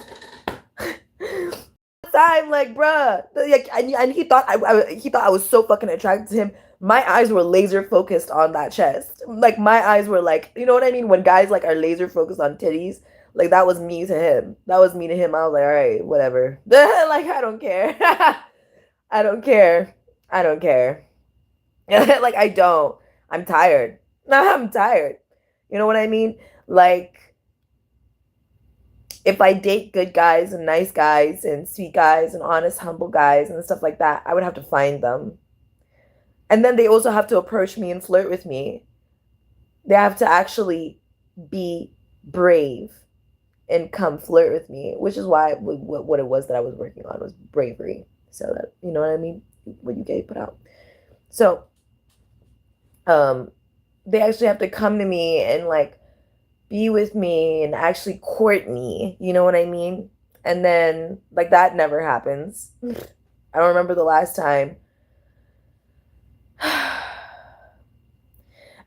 Time, like, bruh, like, and he thought I was so fucking attracted to him. My eyes were laser focused on that chest. Like, my eyes were like, you know what I mean? When guys like are laser focused on titties, like that was me to him. That was me to him. I was like, all right, whatever. Like, I don't care. I don't care. I don't care. Like, I don't. I'm tired. I'm tired. You know what I mean? Like, if I date good guys and nice guys and sweet guys and honest, humble guys and stuff like that, I would have to find them. And then they also have to approach me and flirt with me. They have to actually be brave and come flirt with me, which is why what it was that I was working on was bravery. So that, you know what I mean? What you get put out. So, they actually have to come to me and like be with me and actually court me. You know what I mean? And then like that never happens. I don't remember the last time.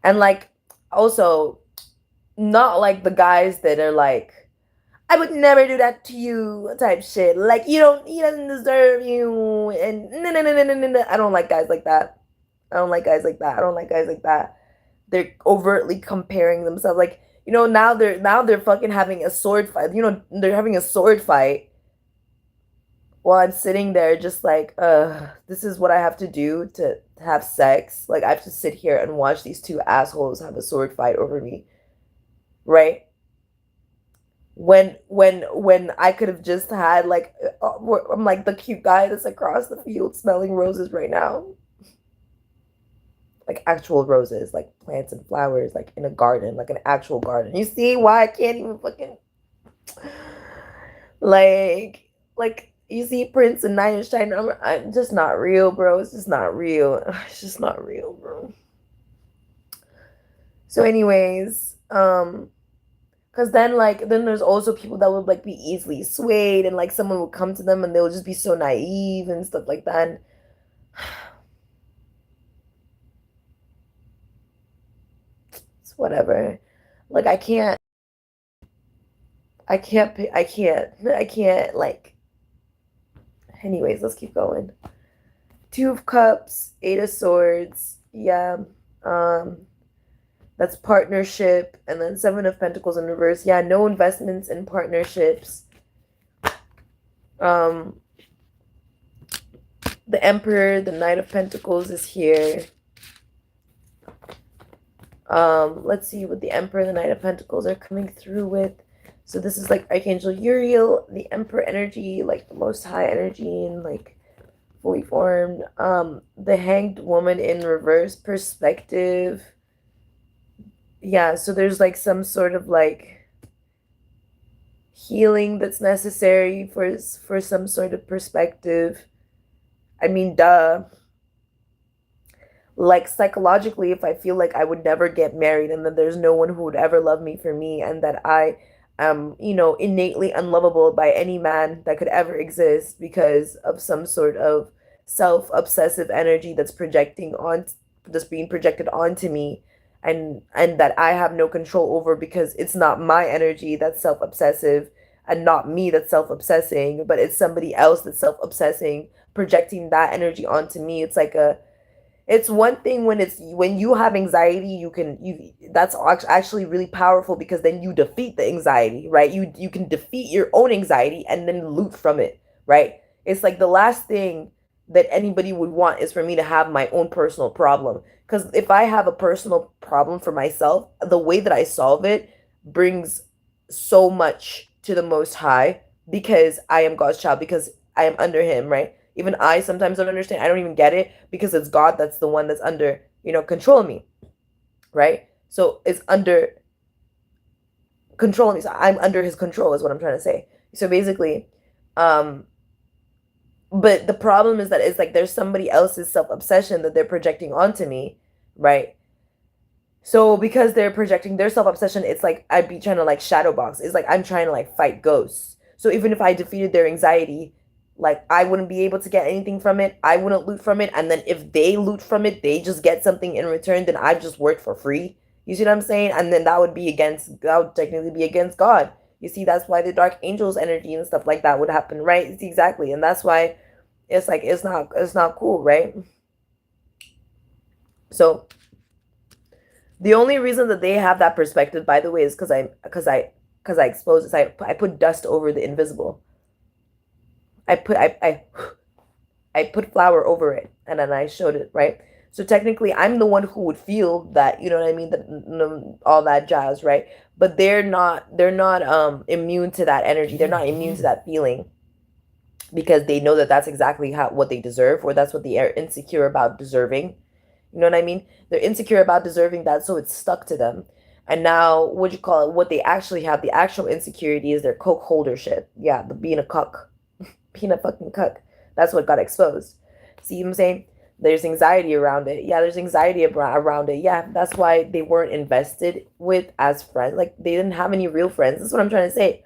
And like also not like the guys that are like, I would never do that to you type shit. Like he doesn't deserve you and no. I don't like guys like that. I don't like guys like that. I don't like guys like that. They're overtly comparing themselves. Like, now they're fucking having a sword fight. They're having a sword fight while I'm sitting there just like, this is what I have to do to have sex. Like I have to sit here and watch these two assholes have a sword fight over me. Right? When I could have just had like I'm like the cute guy that's across the field smelling roses right now. Like actual roses, like plants and flowers, like in a garden, like an actual garden. You see why I can't even fucking like you see Prince and Knight in Shining Armor. I'm just not real, bro. It's just not real. It's just not real, bro. So, anyways, because then there's also people that would like be easily swayed, and like someone would come to them and they'll just be so naive and stuff like that. And it's whatever. Like I can't like. Anyways, let's keep going. Two of Cups, Eight of Swords. Yeah. That's partnership. And then Seven of Pentacles in reverse. Yeah, no investments in partnerships. The Emperor, the Knight of Pentacles is here. Let's see what the Emperor, the Knight of Pentacles are coming through with. So this is like Archangel Uriel, the Emperor energy, like the Most High energy, and like fully formed. The Hanged Woman in reverse perspective. Yeah, so there's like some sort of like healing that's necessary for some sort of perspective. I mean, duh. Like psychologically, if I feel like I would never get married and that there's no one who would ever love me for me, and that am, innately unlovable by any man that could ever exist because of some sort of self-obsessive energy that's being projected onto me, and that I have no control over because it's not my energy that's self-obsessive and not me that's self-obsessing, but it's somebody else that's self-obsessing, projecting that energy onto me. It's one thing when you have anxiety, you that's actually really powerful because then you defeat the anxiety, right? You can defeat your own anxiety and then loot from it, right? It's like the last thing that anybody would want is for me to have my own personal problem, because if I have a personal problem for myself, the way that I solve it brings so much to the Most High, because I am God's child, because I am under him, right? Even I sometimes don't understand. I don't even get it because it's God that's the one that's under, controlling me, right? So it's under controlling me. So I'm under his control is what I'm trying to say. So basically, um, but the problem is that it's like there's somebody else's self-obsession that they're projecting onto me, right? So because they're projecting their self-obsession, it's like I'd be trying to like shadow box. It's like I'm trying to like fight ghosts. So even if I defeated their anxiety, like I wouldn't be able to get anything from it. I wouldn't loot from it. And then if they loot from it, they just get something in return, then I've just worked for free. You see what I'm saying? And then that would technically be against God. You see, that's why the dark angels energy and stuff like that would happen, right? It's exactly. And that's why it's like it's not cool, right? So the only reason that they have that perspective, by the way, is because I expose this. I put dust over the invisible. I put flour over it, and then I showed it, right? So technically, I'm the one who would feel that, you know what I mean, that all that jazz, right? But they're not immune to that energy. They're not immune to that feeling because they know that that's exactly what they deserve, or that's what they are insecure about deserving. You know what I mean? They're insecure about deserving that, so it's stuck to them. And now, what you call it? What they actually have, the actual insecurity is their coke holdership. Yeah, the being a cuck, being a fucking cuck. That's what got exposed. See what I'm saying? There's anxiety around it. Yeah, there's anxiety around it. Yeah, that's why they weren't invested with as friends. Like they didn't have any real friends. That's what I'm trying to say.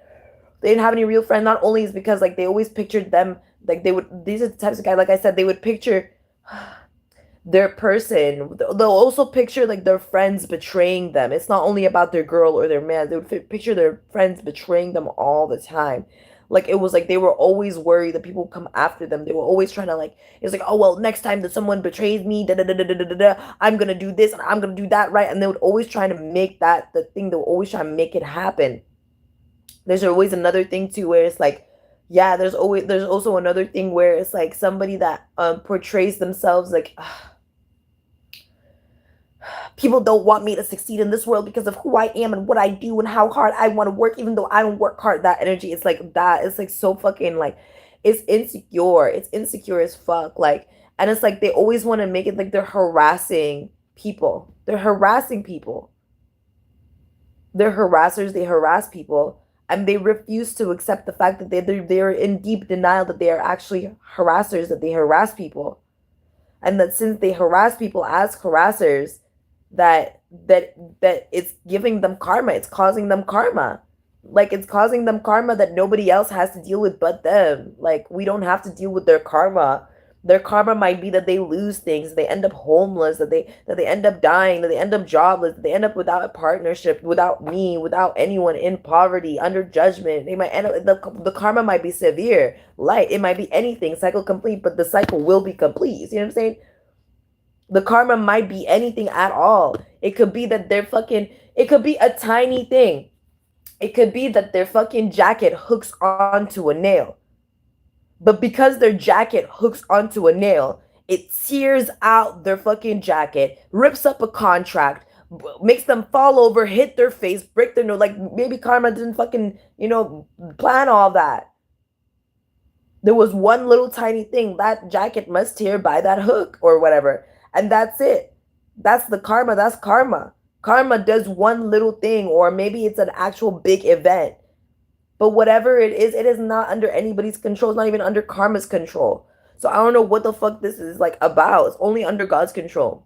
They didn't have any real friends. Not only is because like they always pictured them like they would. These are the types of guys. Like I said, they would picture their person. They'll also picture like their friends betraying them. It's not only about their girl or their man. They would picture their friends betraying them all the time. Like it was like they were always worried that people would come after them. They were always trying to like, it's like, oh well, next time that someone betrays me, da da da da da da da, I'm gonna do this and I'm gonna do that, right? And they would always try to make that the thing. They would always try to make it happen. There's always another thing too where it's like, yeah, there's also another thing where it's like somebody that portrays themselves like, people don't want me to succeed in this world because of who I am and what I do and how hard I want to work, even though I don't work hard. That energy, it's like that. It's like so fucking like, it's insecure. It's insecure as fuck. Like, and it's like they always want to make it like they're harassing people. They're harassing people. They're harassers. They harass people. And they refuse to accept the fact that they're in deep denial that they are actually harassers, that they harass people. And that since they harass people as harassers, that it's giving them karma. It's causing them karma. Like it's causing them karma that nobody else has to deal with but them. Like we don't have to deal with their karma. Their karma might be that they lose things, they end up homeless, that they end up dying, that they end up jobless, that they end up without a partnership, without me, without anyone, in poverty, under judgment. They might end up the karma might be severe, light, it might be anything, cycle complete, but the cycle will be complete. You know what I'm saying? The karma might be anything at all. It could be that they're fucking, it could be a tiny thing. It could be that their fucking jacket hooks onto a nail. But because their jacket hooks onto a nail, it tears out their fucking jacket, rips up a contract, makes them fall over, hit their face, break their nose. Like maybe karma didn't fucking, plan all that. There was one little tiny thing. That jacket must tear by that hook or whatever. And that's it. That's the karma. That's karma. Karma does one little thing, or maybe it's an actual big event. But whatever it is not under anybody's control. It's not even under karma's control. So I don't know what the fuck this is like about. It's only under God's control.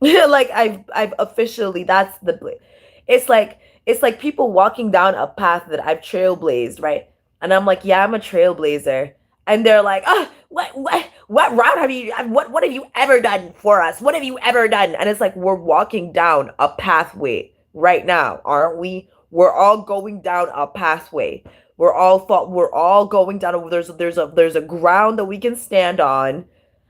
Like I've officially, that's the it's like it's like people walking down a path that I've trailblazed, right? And I'm like, yeah, I'm a trailblazer. And they're like, oh, what route have you, what have you ever done for us? What have you ever done? And it's like, we're walking down a pathway right now, aren't we? We're all going down a pathway. We're all going down there's a ground that we can stand on,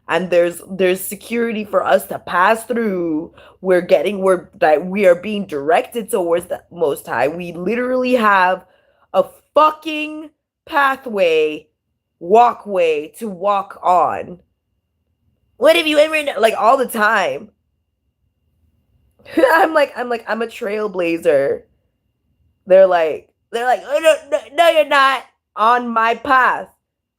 and there's security for us to pass through. We are being directed towards the most high. We literally have a fucking pathway, walkway to walk on. What have you ever, like, all the time? I'm a trailblazer. They're like, oh, no, you're not on my path.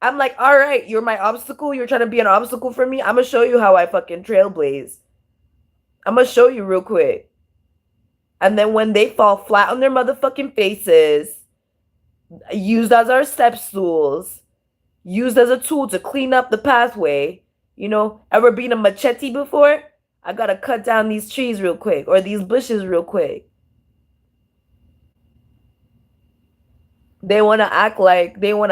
I'm like, all right, you're my obstacle. You're trying to be an obstacle for me. I'm gonna show you how I fucking trailblaze. I'm gonna show you real quick. And then when they fall flat on their motherfucking faces, used as our step stools, used as a tool to clean up the pathway, ever been a machete before? I gotta cut down these trees real quick, or these bushes real quick. They want to act like they know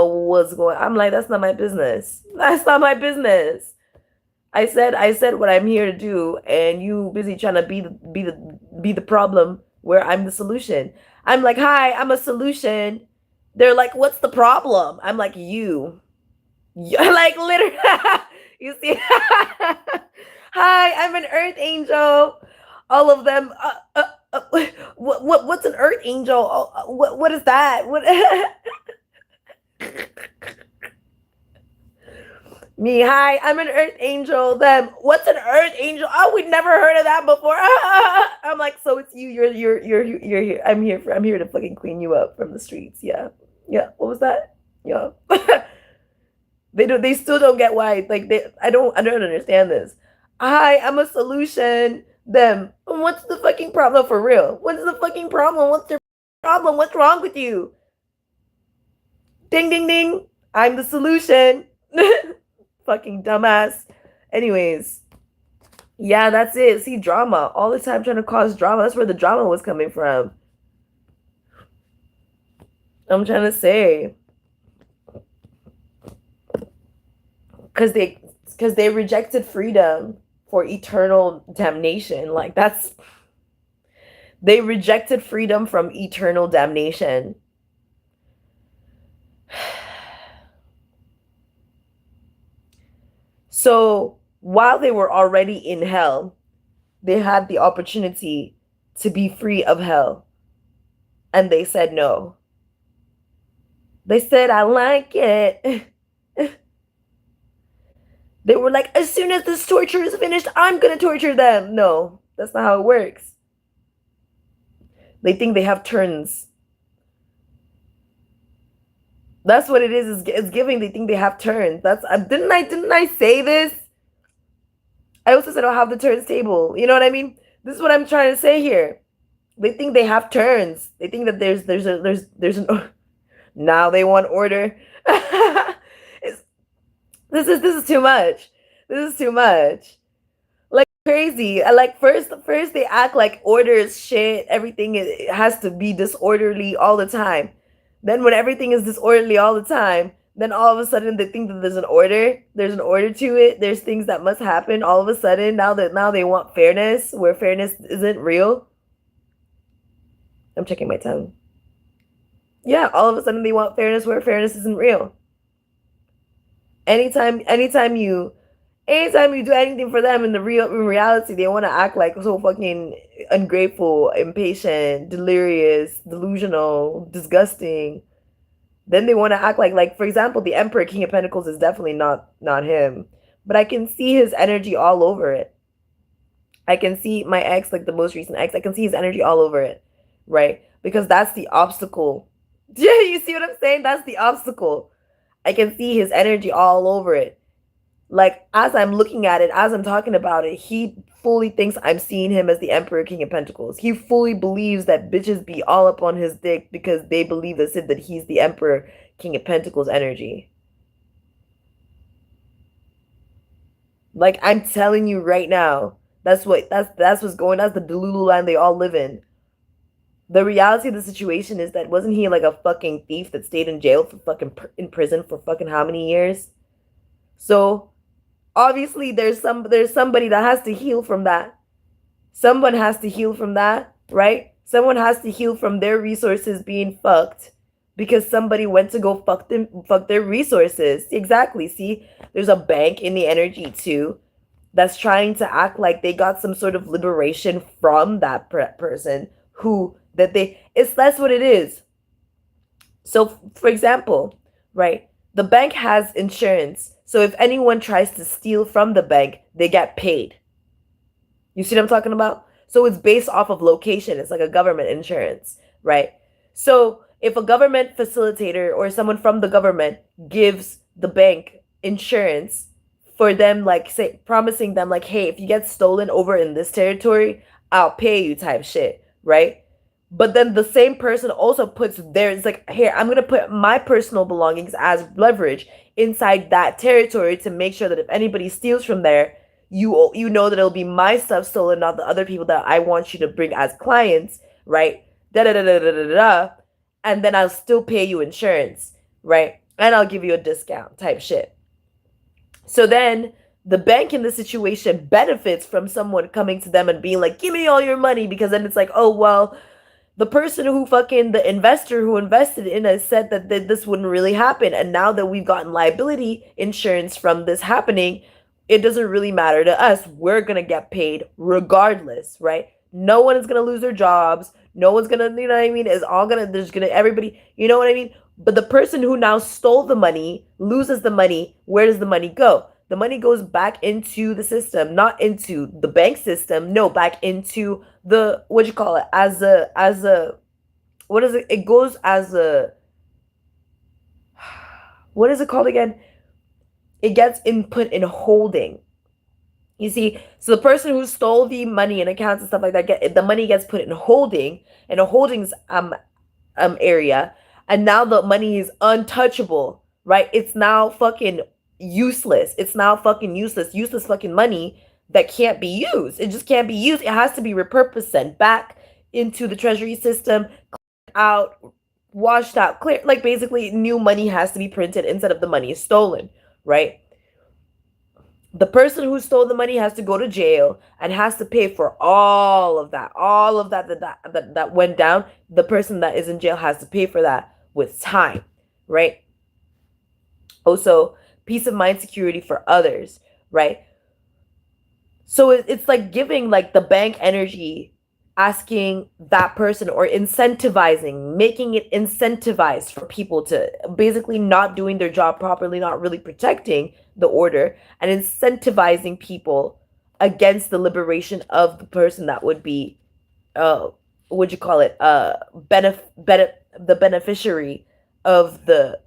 what's going. I'm like, that's not my business. That's not my business. I said what I'm here to do, and you busy trying to be the problem where I'm the solution. I'm like, hi, I'm a solution. They're like, what's the problem? I'm like, you like, literally. You see. Hi, I'm an earth angel. All of them. What's an earth angel? What is that? What? Me, hi, I'm an earth angel. Them, what's an earth angel? Oh, we'd never heard of that before. I'm like, so it's you. You're here. I'm here to fucking clean you up from the streets. Yeah, yeah. What was that? Yeah. They still don't get why. Like, I don't understand this. I'm a solution. Them, what's the fucking problem for real? What's the fucking problem? What's your problem? What's wrong with you? Ding ding ding. I'm the solution. Fucking dumbass. Anyways, yeah, that's it. See, drama all the time, trying to cause drama. That's where the drama was coming from. I'm trying to say, because they rejected freedom for eternal damnation. Like, they rejected freedom from eternal damnation. So while they were already in hell, they had the opportunity to be free of hell. And they said no. They said, I like it. They were like, as soon as this torture is finished, I'm going to torture them. No, that's not how it works. They think they have turns. That's what it is. It's giving. They think they have turns. That's didn't I say this? I also said I'll have the turns table. You know what I mean? This is what I'm trying to say here. They think they have turns. They think that there's an now they want order. This is too much. This is too much. Like, crazy. I like first they act like order is shit. Everything it has to be disorderly all the time. Then when everything is disorderly all the time, then all of a sudden they think that there's an order. There's an order to it. There's things that must happen. All of a sudden now they want fairness where fairness isn't real. I'm checking my tongue. Yeah, all of a sudden they want fairness where fairness isn't real. Anytime you do anything for them in reality, they want to act like so fucking ungrateful, impatient, delirious, delusional, disgusting. Then they want to act like, for example, the Emperor King of Pentacles is definitely not him, but I can see his energy all over it. I can see my ex, like the most recent ex, I can see his energy all over it, right? Because that's the obstacle. Yeah, you see what I'm saying? That's the obstacle. I can see his energy all over it. Like, as I'm looking at it, as I'm talking about it, he fully thinks I'm seeing him as the Emperor King of Pentacles. He fully believes that bitches be all up on his dick because they believe that he's the Emperor King of Pentacles energy. Like, I'm telling you right now, that's what's going. That's the Delulu land they all live in. The reality of the situation is that wasn't he like a fucking thief that stayed in jail for fucking in prison for fucking how many years? So obviously there's somebody that has to heal from that. Someone has to heal from that, right? Someone has to heal from their resources being fucked because somebody went to go fuck their resources. Exactly. See, there's a bank in the energy too that's trying to act like they got some sort of liberation from that person who that they it's that's what it is. So for example, right, the bank has insurance, so if anyone tries to steal from the bank they get paid. You see what I'm talking about? So it's based off of location. It's like a government insurance, right? So if a government facilitator or someone from the government gives the bank insurance for them, like say promising them like, hey, if you get stolen over in this territory, I'll pay you type shit, right? But then the same person also puts their, it's like, here, I'm gonna put my personal belongings as leverage inside that territory to make sure that if anybody steals from there, you know that it'll be my stuff stolen, not the other people that I want you to bring as clients, right? Da da da da da da da. And then I'll still pay you insurance, right? And I'll give you a discount type shit. So then the bank in this situation benefits from someone coming to them and being like, give me all your money, because then it's like, oh, well, the person who fucking, the investor who invested in us said that this wouldn't really happen. And now that we've gotten liability insurance from this happening, it doesn't really matter to us. We're going to get paid regardless, right? No one is going to lose their jobs. No one's going to, you know what I mean? It's all going to, there's going to, everybody, you know what I mean? But the person who now stole the money loses the money. Where does the money go? The money goes back into the system, not into the bank system. No, back into the, what you call it, as a, what is it? It goes as a, what is it called again? It gets input in holding. You see, so the person who stole the money and accounts and stuff like that, the money gets put in holding, in a holdings area, and now the money is untouchable, right? It's now fucking useless. It's now fucking useless fucking money that can't be used. It just can't be used. It has to be repurposed, sent back into the treasury system, out, washed out, clear. Like basically, new money has to be printed instead of the money is stolen, right? The person who stole the money has to go to jail and has to pay for all of that that went down. The person that is in jail has to pay for that with time, right? Also, peace of mind, security for others, right? So it's like giving like the bank energy, asking that person, or incentivizing, making it incentivized for people to basically not doing their job properly, not really protecting the order, and incentivizing people against the liberation of the person that would be, what'd you call it, the beneficiary of the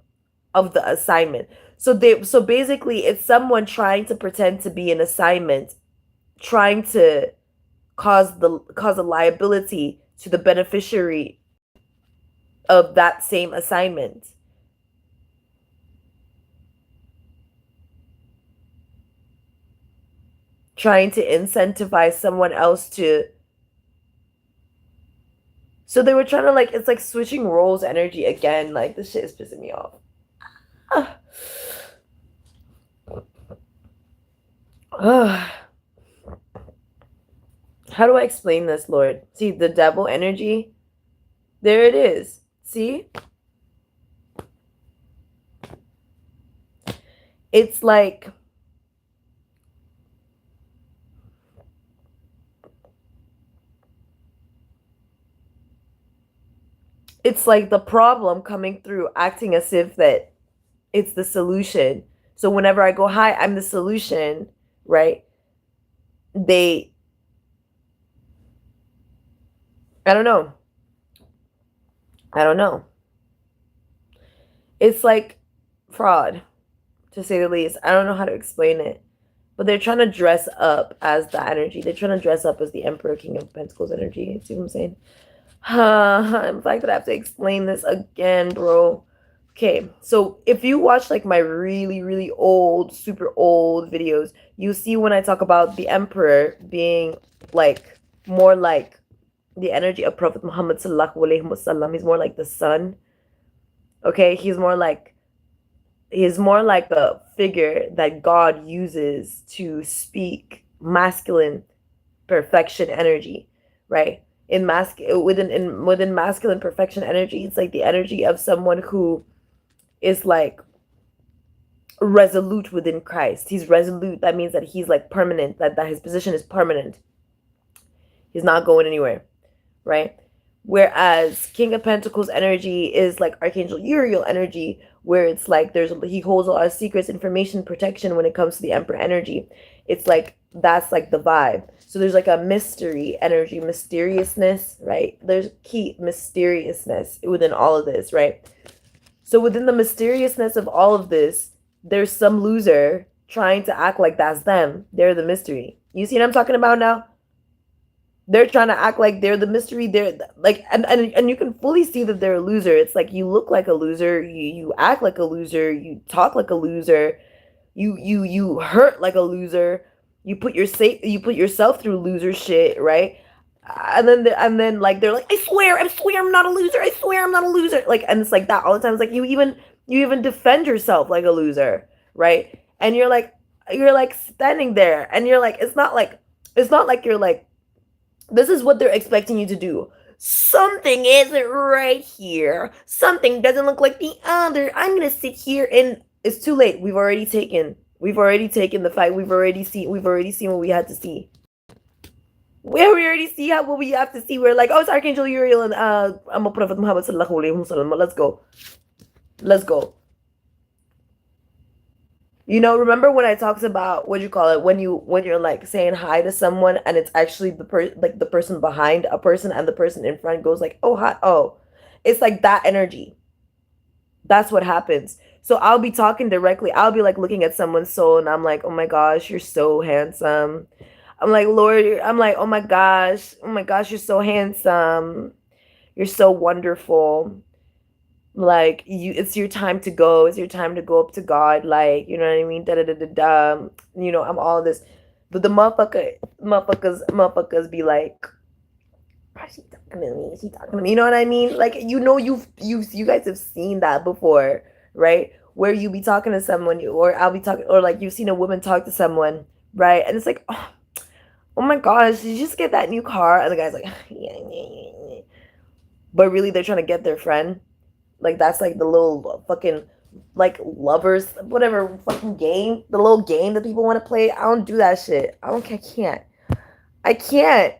assignment. So basically it's someone trying to pretend to be an assignment, trying to cause a liability to the beneficiary of that same assignment. Trying to incentivize someone else to. So they were trying to, like, it's like switching roles energy again. Like, this shit is pissing me off. How do I explain this, Lord? See, the devil energy. There it is. See? It's like, it's like the problem coming through, acting as if that it's the solution. So whenever I go, hi, I'm the solution, right? I don't know. It's like fraud, to say the least. I don't know how to explain it. But they're trying to dress up as that energy. They're trying to dress up as the Emperor, King of Pentacles energy. See what I'm saying? The fact that I have to explain this again, bro. Okay, so if you watch like my really, really old, super old videos, you see when I talk about the emperor being like more like the energy of Prophet Muhammad sallallahu alaihi wasallam. He's more like the sun. Okay, he's more like a figure that God uses to speak masculine perfection energy, right? Within masculine perfection energy, it's like the energy of someone who is like resolute within Christ. He's resolute. That means that he's like permanent, that his position is permanent. He's not going anywhere, right? Whereas King of Pentacles energy is like Archangel Uriel energy, where it's like he holds a lot of secrets, information, protection when it comes to the Emperor energy. It's like that's like the vibe. So there's like a mystery energy, mysteriousness, right? There's key mysteriousness within all of this, right? So within the mysteriousness of all of this, there's some loser trying to act like that's them. They're the mystery. You see what I'm talking about now? They're trying to act like they're the mystery. They're like, and you can fully see that they're a loser. It's like you look like a loser, you act like a loser, you talk like a loser, you hurt like a loser. You put yourself through loser shit, right? And then like they're like, I swear I'm not a loser. I swear I'm not a loser. Like, and it's like that all the time. It's like you even defend yourself like a loser, right? And you're like standing there, and you're like, it's not like you're like, this is what they're expecting you to do. Something isn't right here. Something doesn't look like the other. I'm gonna sit here, and it's too late. We've already taken the fight. We've already seen what we had to see. We already see what we have to see. We're like, oh, it's Archangel Uriel and I'm a Prophet Muhammad sallallahu alaihi wasallam. Let's go. Let's go. Remember when I talked about what you call it when you're like saying hi to someone and it's actually the person behind a person and the person in front goes like, oh hi, oh, it's like that energy. That's what happens. So I'll be talking directly. I'll be like looking at someone's soul and I'm like, oh my gosh, you're so handsome. I'm like, Lord, I'm like, oh my gosh, you're so handsome. You're so wonderful. Like it's your time to go. It's your time to go up to God. Like, you know what I mean? Da da da da da. I'm all this. But the motherfuckers be like, "Oh, she talking to me. She talking to me." You know what I mean? Like, you guys have seen that before, right? Where you be talking to someone, or I'll be talking, or like you've seen a woman talk to someone, right? And it's like, oh my gosh, did you just get that new car? And the guy's like, yeah, yeah, yeah, yeah. But really, they're trying to get their friend. Like that's like the little fucking like lovers, whatever fucking game, the little game that people want to play. I don't do that shit. I can't. I can't.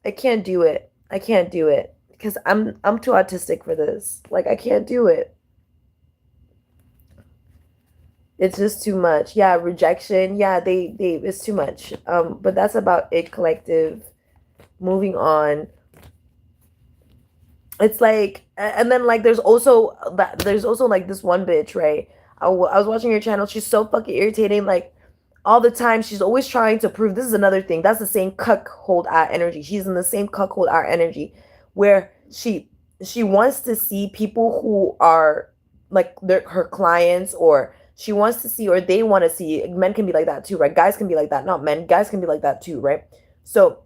I can't do it. I can't do it because I'm too autistic for this. Like I can't do it. It's just too much. Yeah, rejection. Yeah, they it's too much. But that's about it, collective. Moving on. It's like, and then like there's also like this one bitch, right? I was watching your channel. She's so fucking irritating. Like all the time, she's always trying to prove. This is another thing. That's the same cuckold art energy. She's in the same cuckold art energy, where she wants to see people who are like her clients, or she wants to see, or they want to see. Men can be like that too, right? Guys can be like that. Not men. Guys can be like that too, right? So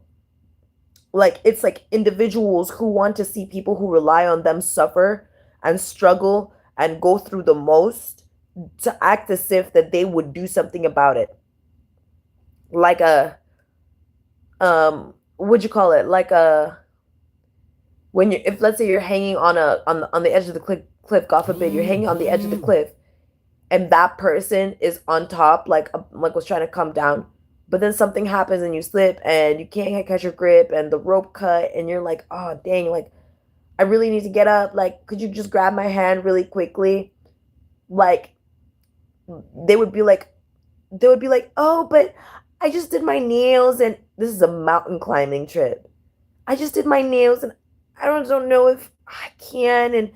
like it's like individuals who want to see people who rely on them suffer and struggle and go through the most, to act as if that they would do something about it, like a what'd you call it, like a when you if let's say you're hanging on the edge of the cliff, God forbid, you're hanging on the edge of the cliff, and that person is on top, like was trying to come down, but then something happens and you slip and you can't catch your grip and the rope cut and you're like, oh dang, like I really need to get up, like could you just grab my hand really quickly? Like they would be like oh, but I just did my nails, and this is a mountain climbing trip. I just did my nails and I don't know if I can, and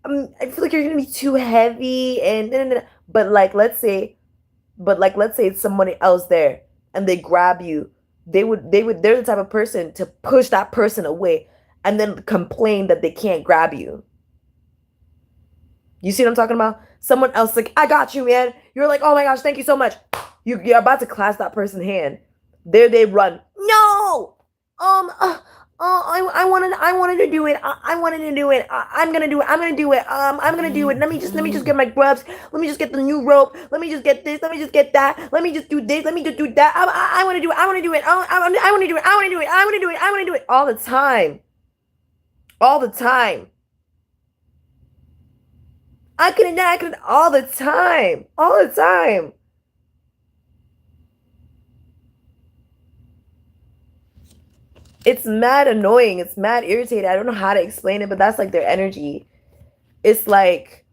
I feel like you're gonna be too heavy, and but let's say it's somebody else there and they grab you. They're the type of person to push that person away and then complain that they can't grab you. You see what I'm talking about? Someone else like, I got you, man. You're like, oh my gosh, thank you so much. You're about to clasp that person's hand. There they run. No. I wanted to do it. I wanted to do it. I'm gonna do it. I'm gonna do it. I'm gonna do it. Let me just get my gloves. Let me just get the new rope. Let me just get this. Let me just get that. Let me just do this. Let me just do that. I want to do it. I want to do it. I want to do it. I want to do it. I want to do it. I want to do it all the time. All the time. I couldn't all the time. All the time. It's mad annoying. It's mad irritating. I don't know how to explain it, but that's like their energy. It's like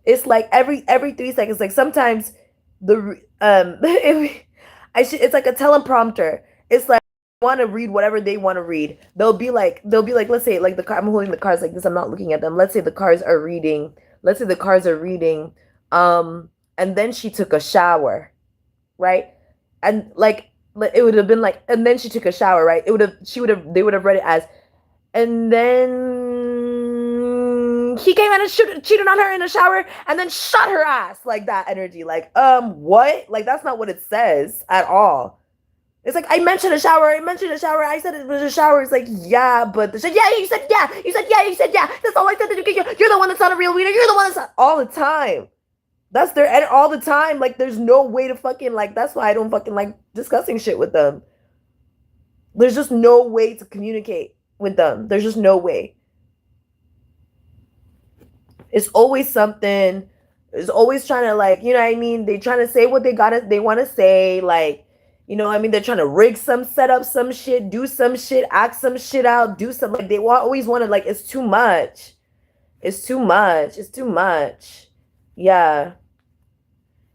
every 3 seconds. Like sometimes the it's like a teleprompter. It's like want to read whatever they want to read. They'll be like, let's say like the car. I'm holding the cards like this. I'm not looking at them. Let's say the cards are reading. Let's say the cards are reading. And then she took a shower, right? And like it would have been like, and then she took a shower, right? They would have read it as, and then he came in and cheated on her in the shower and then shot her ass, like that energy. Like, what? Like, that's not what it says at all. It's like, I mentioned a shower. I said it was a shower. It's like, yeah, but yeah, you said yeah. That's all I said. You're the one that's not a real reader. You're the one that's not, all the time. That's their edit all the time. Like, there's no way to fucking, like, that's why I don't fucking like discussing shit with them. There's just no way to communicate with them. There's just no way. It's always something. It's always trying to, like, you know what I mean? They trying to say what they want to say. Like, you know what I mean? They're trying to rig some, set up some shit, do some shit, act some shit out, do some, like, they always want to, like, it's too much. It's too much. It's too much. Yeah.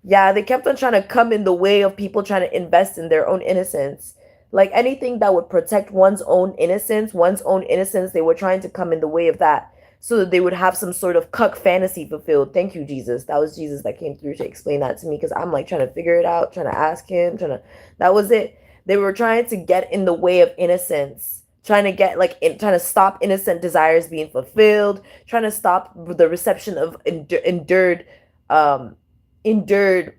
Yeah, they kept on trying to come in the way of people trying to invest in their own innocence. Like anything that would protect one's own innocence, they were trying to come in the way of that so that they would have some sort of cuck fantasy fulfilled. Thank you, Jesus. That was Jesus that came through to explain that to me because I'm like trying to figure it out, trying to ask him, that was it. They were trying to get in the way of innocence, trying to get like trying to stop innocent desires being fulfilled, trying to stop the reception of um endured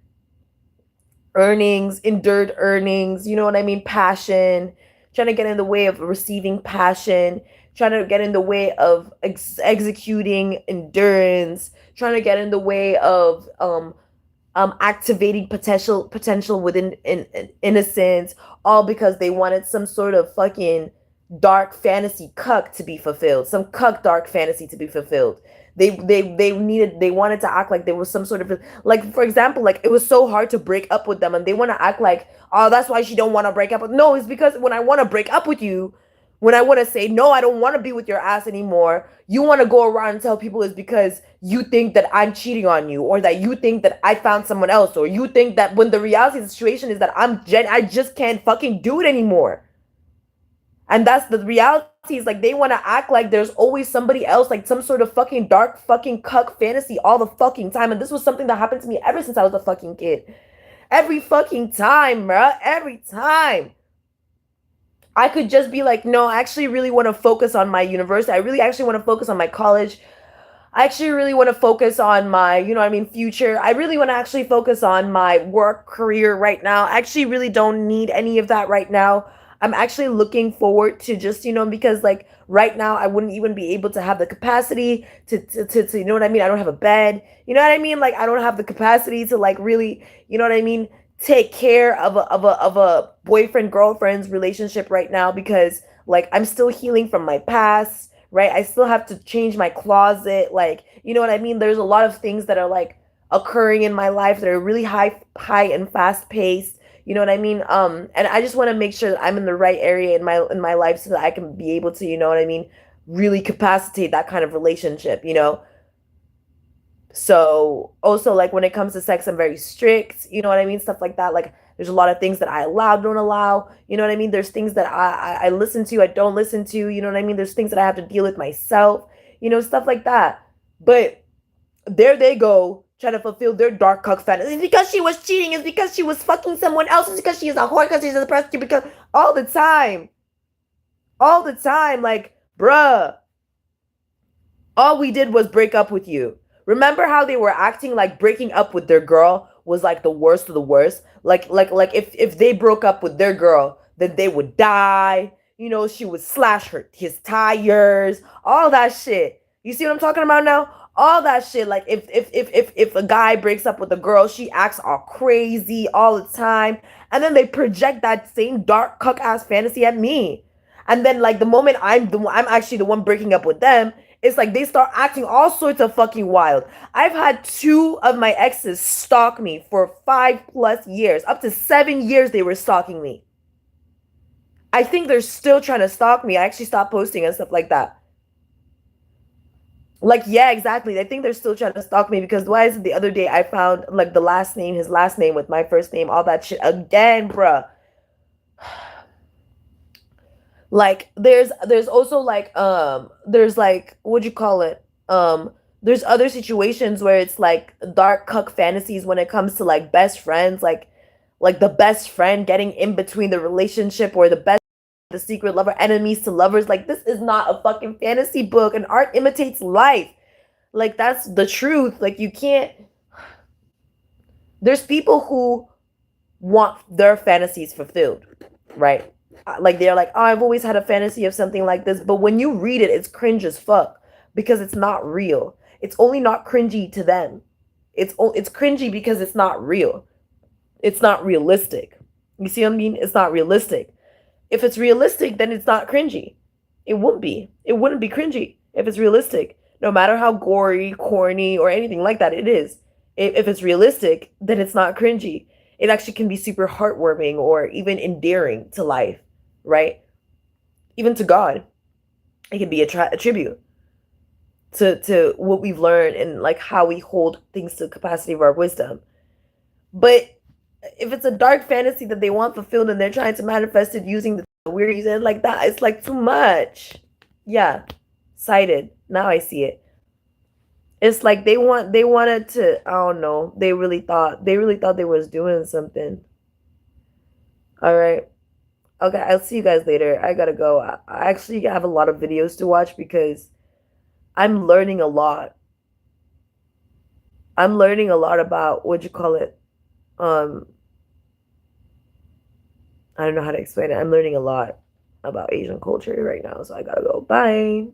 endured earnings, you know what I mean? Passion, trying to get in the way of receiving passion, trying to get in the way of executing endurance, trying to get in the way of activating potential within in innocence, all because they wanted some sort of fucking dark fantasy cuck to be fulfilled, some cuck dark fantasy to be fulfilled. They wanted to act like there was some sort of, like, for example, like it was so hard to break up with them and they want to act like, oh, that's why she don't want to break up with. No, it's because when I want to break up with you, when I want to say no, I don't want to be with your ass anymore, you want to go around and tell people it's because you think that I'm cheating on you, or that you think that I found someone else, or you think that, when the reality of the situation is that I just can't fucking do it anymore. And that's the reality. Is like they want to act like there's always somebody else, like some sort of fucking dark fucking cuck fantasy all the fucking time. And this was something that happened to me ever since I was a fucking kid. Every fucking time, bruh. Every time. I could just be like, no, I actually really want to focus on my university. I really actually want to focus on my college. I actually really want to focus on my, you know what I mean, future. I really want to actually focus on my work career right now. I actually really don't need any of that right now. I'm actually looking forward to just, you know, because like right now I wouldn't even be able to have the capacity to you know what I mean? I don't have a bed. You know what I mean? Like I don't have the capacity to like really, you know what I mean, take care of a boyfriend girlfriend's relationship right now because like I'm still healing from my past, right? I still have to change my closet, like, you know what I mean? There's a lot of things that are like occurring in my life that are really high and fast paced. You know what I mean? And I just want to make sure that I'm in the right area in my life so that I can be able to, you know what I mean, really capacitate that kind of relationship, you know? So also like when it comes to sex, I'm very strict, you know what I mean? Stuff like that. Like there's a lot of things that I allow, don't allow, you know what I mean? There's things that I listen to, I don't listen to, you know what I mean? There's things that I have to deal with myself, you know, stuff like that. But there they go, trying to fulfill their dark cuck fantasy. It's because she was cheating, it's because she was fucking someone else, it's because she's a whore, because she's a prostitute, because all the time. All the time, like, bruh, all we did was break up with you. Remember how they were acting like breaking up with their girl was like the worst of the worst? Like if they broke up with their girl, then they would die. You know, she would slash his tires, all that shit. You see what I'm talking about now? All that shit. Like if a guy breaks up with a girl, she acts all crazy all the time. And then they project that same dark cuck ass fantasy at me. And then like the moment I'm actually the one breaking up with them, it's like they start acting all sorts of fucking wild. I've had 2 of my exes stalk me for 5+ years. Up to 7 years they were stalking me. I think they're still trying to stalk me. I actually stopped posting and stuff like that. Like, yeah, exactly. I think they're still trying to stalk me because why is it the other day I found like the last name, his last name with my first name, all that shit again, bruh. Like there's also like there's like what'd you call it? There's other situations where it's like dark cuck fantasies when it comes to like best friends, like the best friend getting in between the relationship or the secret lover, enemies to lovers. Like this is not a fucking fantasy book, and art imitates life. Like that's the truth. Like you can't. There's people who want their fantasies fulfilled, right? Like they're like, oh, I've always had a fantasy of something like this, but when you read it, it's cringe as fuck because it's not real. It's only not cringy to them. It's cringy because it's not real. It's not realistic. You see what I mean? It's not realistic. If it's realistic, then it's not cringy. It wouldn't be. It wouldn't be cringy if it's realistic. No matter how gory, corny, or anything like that it is. If it's realistic, then it's not cringy. It actually can be super heartwarming or even endearing to life, right? Even to God. It can be a tribute to what we've learned and like how we hold things to the capacity of our wisdom. But if it's a dark fantasy that they want fulfilled and they're trying to manifest it using the weird reason like that, it's like too much. Yeah, cited. Now I see it. It's like they wanted to, I don't know. They really thought they was doing something. All right. Okay, I'll see you guys later. I gotta go. I actually have a lot of videos to watch because I'm learning a lot. I'm learning a lot about what you call it. Um, I don't know how to explain it. I'm learning a lot about Asian culture right now, so I gotta go. Bye.